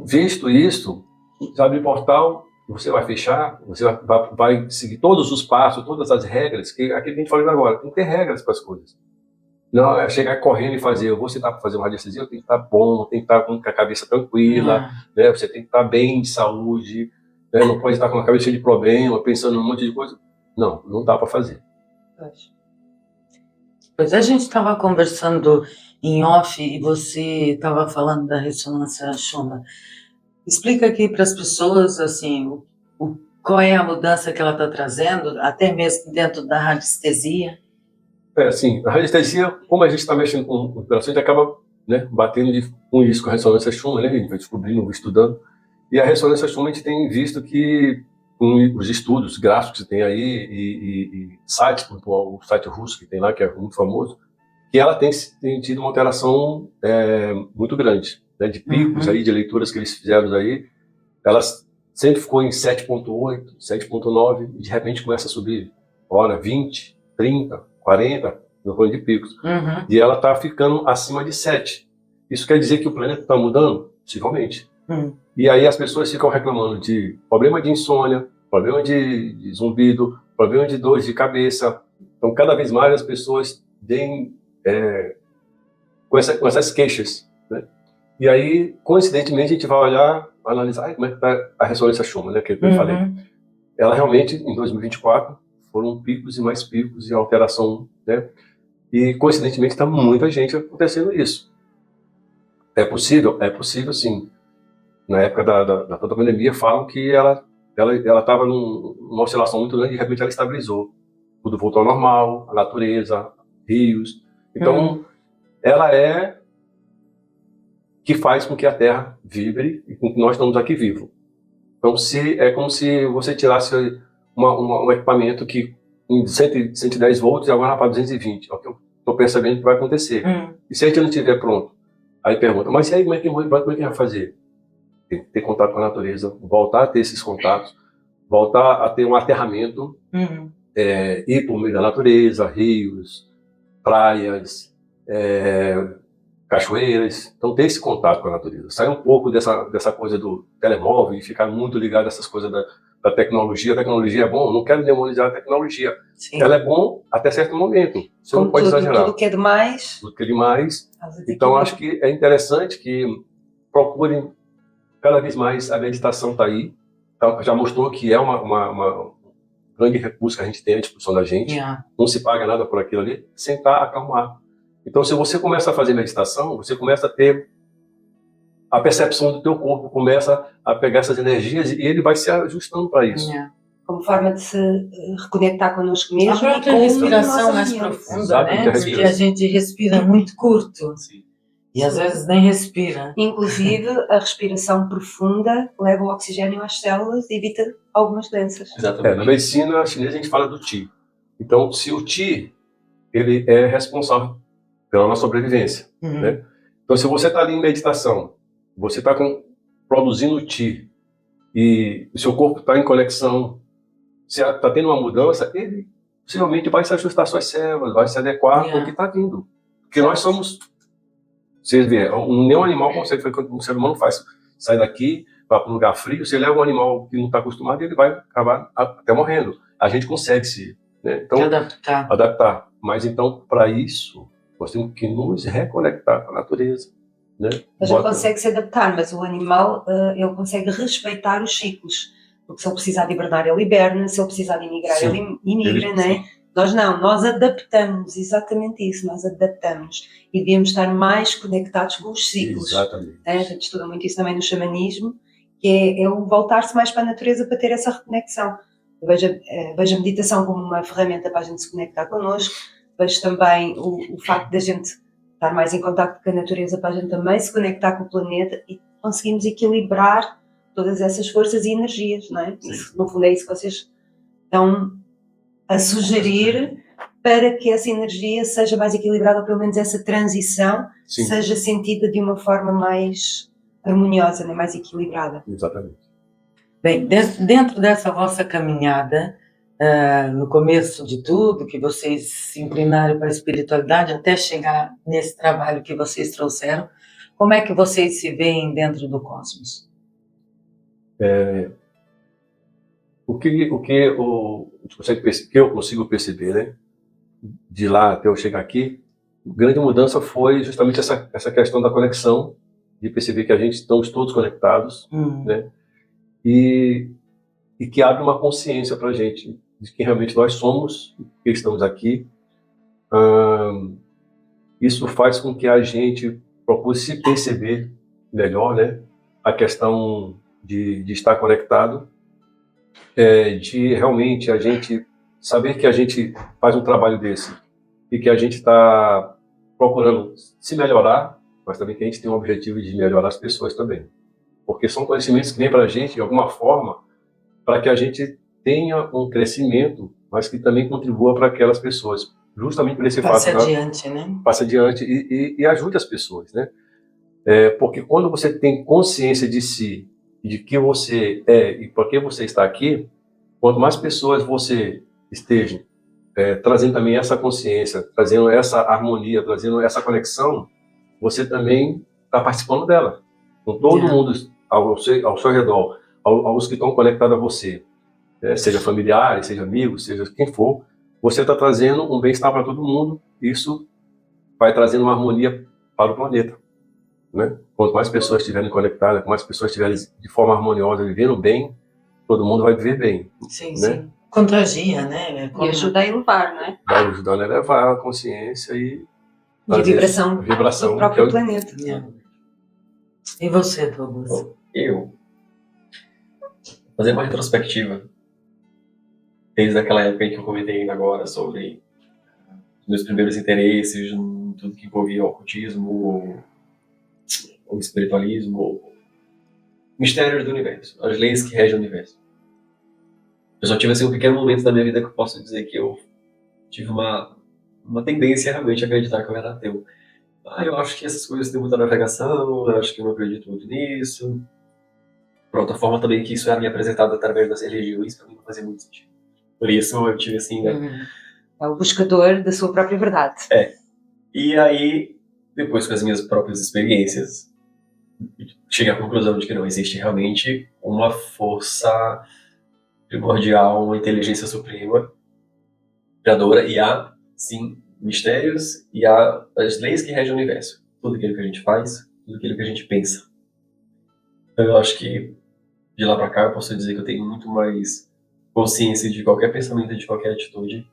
visto isso, você abre portal, você vai fechar, você vai seguir todos os passos, todas as regras, que aquilo que a gente falou agora, tem que ter regras para as coisas. Não é chegar correndo e fazer, eu vou sentar para fazer uma radiestesia, eu tenho que estar bom, tem que estar com a cabeça tranquila, né? Você tem que estar bem de saúde, né? Não pode estar com a cabeça cheia de problema, pensando em um monte de coisa. Não dá para fazer. Pois a gente estava conversando em off e você estava falando da ressonância Schumann. Explica aqui para as pessoas assim, qual é a mudança que ela está trazendo, até mesmo dentro da radiestesia. Assim, a radiestesia, como a gente está mexendo com operações, a gente acaba, né, batendo com isso, com a ressonância Schumann, né? A gente vai descobrindo, estudando. E a ressonância Schumann a gente tem visto que, com os estudos gráficos que tem aí, e sites, como o site russo que tem lá, que é muito famoso, que ela tem tido uma alteração muito grande, né, de picos aí, de leituras que eles fizeram aí. Ela sempre ficou em 7.8, 7.9, e de repente começa a subir, 20, 30, 40, no plano de picos. E ela está ficando acima de 7. Isso quer dizer que o planeta está mudando? Possivelmente. E aí as pessoas ficam reclamando de problema de insônia, problema de zumbido, problema de dores de cabeça. Então, cada vez mais as pessoas vêm com essas queixas, né? E aí, coincidentemente, a gente vai olhar, analisar como é que está a ressonância Schumann, né, que eu falei. Ela realmente, em 2024, foram picos e mais picos e alteração, né? E, coincidentemente, está muita gente acontecendo isso. É possível? É possível, sim. Na época da pandemia, falam que ela estava numa oscilação muito grande e, de repente, ela estabilizou. Tudo voltou ao normal, a natureza, rios. Então, ela que faz com que a Terra vibre e com que nós estamos aqui vivos. Então, é como se você tirasse um equipamento que em 110 volts e agora para 220. É o que eu estou percebendo que vai acontecer. E se a gente não estiver pronto? Aí pergunta, mas e aí como é que vai fazer? Tem que ter contato com a natureza, voltar a ter esses contatos, voltar a ter um aterramento, ir por meio da natureza, rios, praias, cachoeiras. Então, ter esse contato com a natureza. Sair um pouco dessa coisa do telemóvel e ficar muito ligado a essas coisas da tecnologia. A tecnologia é bom, eu não quero demonizar a tecnologia. Sim. Ela é bom até certo momento. Você não pode exagerar. Tudo que é demais. Tudo que é demais. Então, acho que é interessante que procurem cada vez mais. A meditação está aí. Então, já mostrou que é uma grande recurso que a gente tem à disposição da gente. Não se paga nada por aquilo ali. Sentar, acalmar. Então, se você começa a fazer meditação, você começa a ter a percepção do teu corpo, começa a pegar essas energias e ele vai se ajustando para isso. Como forma de se reconectar connosco mesmo. A própria respiração mais profunda, né? Porque a gente respira muito curto. Sim. E às vezes nem respira. Inclusive, a respiração profunda leva o oxigênio às células e evita algumas doenças. Exatamente. Na medicina chinesa a gente fala do Qi. Então, se o Qi, ele é responsável pela nossa sobrevivência, né? Então, se você está ali em meditação, você está produzindo Ti, e o seu corpo está em conexão, se está tendo uma mudança, ele possivelmente vai se ajustar às suas células, vai se adequar ao que está vindo. Porque nós somos, vocês veem, nenhum animal consegue fazer o que um ser humano faz. Sai daqui, vai para um lugar frio, você leva um animal que não está acostumado, ele vai acabar até morrendo. A gente consegue né? Então, adaptar. Mas então, para isso, nós temos que nos reconectar com a natureza. Né? Mas ele consegue se adaptar, mas o animal, ele consegue respeitar os ciclos. Porque se ele precisar de hibernar, ele hiberna, se ele precisar de emigrar, ele imigra, não é? Nós não, nós adaptamos, exatamente isso, nós adaptamos. E devemos estar mais conectados com os ciclos. Exatamente. A gente estuda muito isso também no xamanismo, que é o voltar-se mais para a natureza para ter essa reconexão. Eu vejo a meditação como uma ferramenta para a gente se conectar connosco, vejo também o facto da gente estar mais em contacto com a natureza para a gente também se conectar com o planeta e conseguimos equilibrar todas essas forças e energias, não é? Isso, no fundo é isso que vocês estão a sugerir para que essa energia seja mais equilibrada, ou pelo menos essa transição seja sentida de uma forma mais harmoniosa, né? Mais equilibrada. Exatamente. Bem, dentro dessa vossa caminhada, no começo de tudo, que vocês se inclinaram para a espiritualidade, até chegar nesse trabalho que vocês trouxeram, como é que vocês se veem dentro do cosmos? O que eu consigo perceber, né, de lá até eu chegar aqui, a grande mudança foi justamente essa questão da conexão, de perceber que a gente estamos todos conectados, né, e que abre uma consciência para a gente de que realmente nós somos, que estamos aqui. Isso faz com que a gente procure se perceber melhor, né, a questão de estar conectado, de realmente a gente saber que a gente faz um trabalho desse e que a gente está procurando se melhorar, mas também que a gente tem um objetivo de melhorar as pessoas também. Porque são conhecimentos que vêm para a gente, de alguma forma, para que a gente tenha um crescimento, mas que também contribua para aquelas pessoas. Justamente por esse fato. Passe adiante, né? Passe adiante e ajude as pessoas, né? Porque quando você tem consciência de si, de que você é e por que você está aqui, quanto mais pessoas você esteja trazendo também essa consciência, trazendo essa harmonia, trazendo essa conexão, você também está participando dela. Com todo mundo ao seu redor, aos que estão conectados a você, seja familiares, seja amigos, seja quem for, você está trazendo um bem-estar para todo mundo. Isso vai trazendo uma harmonia para o planeta. Né? Quanto mais pessoas estiverem conectadas, quanto mais pessoas estiverem de forma harmoniosa, vivendo bem, todo mundo vai viver bem. Sim, né? sim. Contagia, né? E ajuda a elevar, não é? Vai ajudando a elevar a consciência e a vibração do próprio planeta. E você, Douglas? Eu fazer uma retrospectiva desde aquela época em que eu comentei ainda agora sobre os meus primeiros interesses, tudo que envolvia o ocultismo, o espiritualismo, mistérios do universo, as leis que regem o universo. Eu só tive assim um pequeno momento da minha vida que eu posso dizer que eu tive uma tendência realmente a acreditar que eu era ateu. Eu acho que essas coisas têm muita navegação, eu acho que eu não acredito muito nisso. Por outra forma também que isso era me apresentado através das religiões, para mim não fazia muito sentido. Por isso eu tive assim, né? É o buscador da sua própria verdade. E aí, depois com as minhas próprias experiências, cheguei à conclusão de que não existe realmente uma força primordial, uma inteligência suprema, criadora, e há, sim, mistérios e há as leis que regem o universo. Tudo aquilo que a gente faz, tudo aquilo que a gente pensa. Então eu acho que de lá para cá eu posso dizer que eu tenho muito mais consciência de qualquer pensamento, de qualquer atitude,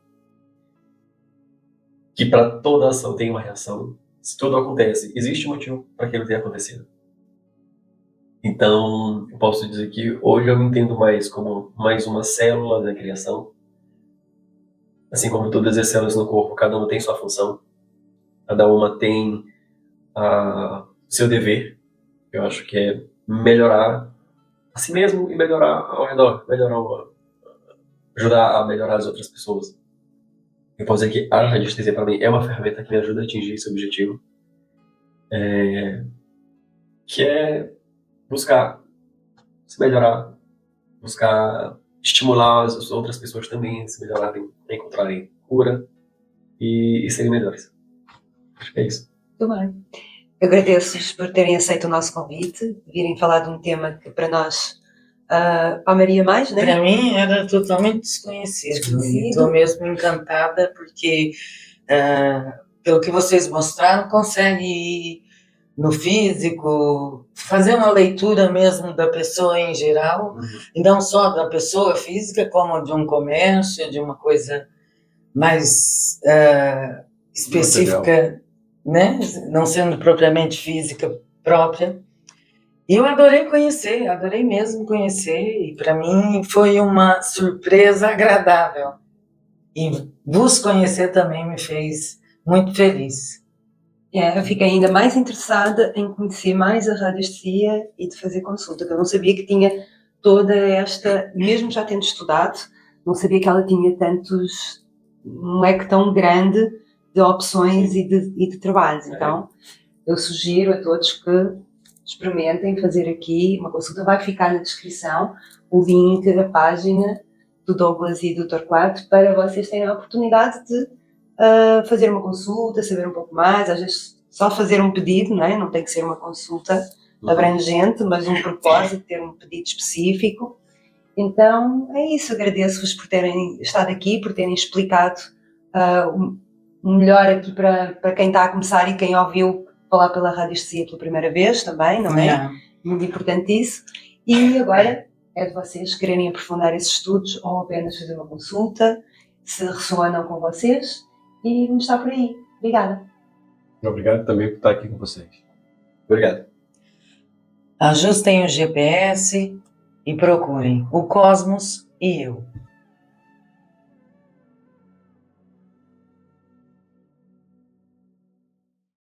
que para toda ação tem uma reação. Se tudo acontece, existe um motivo para aquilo ter acontecido. Então eu posso dizer que hoje eu me entendo mais como mais uma célula da criação. Assim como todas as células no corpo, cada uma tem sua função, cada uma tem seu dever. Eu acho que é melhorar a si mesmo e melhorar ao redor, ajudar a melhorar as outras pessoas. Eu posso dizer que a radiestesia para mim é uma ferramenta que me ajuda a atingir esse objetivo. que é buscar se melhorar, buscar estimular as outras pessoas também a se melhorarem, a encontrarem cura e serem melhores. Acho que é isso. Muito bem. Agradeço-vos por terem aceito o nosso convite, de virem falar de um tema que para nós, para a Maria mais, né? Para mim era totalmente desconhecido. E estou mesmo encantada porque, pelo que vocês mostraram, consegue ir no físico, fazer uma leitura mesmo da pessoa em geral, e não só da pessoa física, como de um comércio, de uma coisa mais específica, né? Não sendo propriamente física própria. E eu adorei mesmo conhecer, e para mim foi uma surpresa agradável. E vos conhecer também me fez muito feliz. Eu fiquei ainda mais interessada em conhecer mais a radiestesia e de fazer consulta, porque eu não sabia que tinha toda esta, mesmo já tendo estudado, não sabia que ela tinha um leque tão grande de opções e de trabalhos. Então, eu sugiro a todos que experimentem fazer aqui uma consulta. Vai ficar na descrição o link da página do Douglas e do Torquato para vocês terem a oportunidade de fazer uma consulta, saber um pouco mais, às vezes só fazer um pedido, não é? Não tem que ser uma consulta abrangente, mas um propósito, ter um pedido específico. Então é isso, agradeço-vos por terem estado aqui, por terem explicado melhor aqui para quem está a começar e quem ouviu falar pela radiestesia pela primeira vez também, não é? Muito importante isso. E agora é de vocês quererem aprofundar esses estudos ou apenas fazer uma consulta, se ressonam com vocês, e vamos estar por aí. Obrigada. Obrigado também por estar aqui com vocês. Obrigado. Ajustem o GPS e procurem o Cosmos e eu.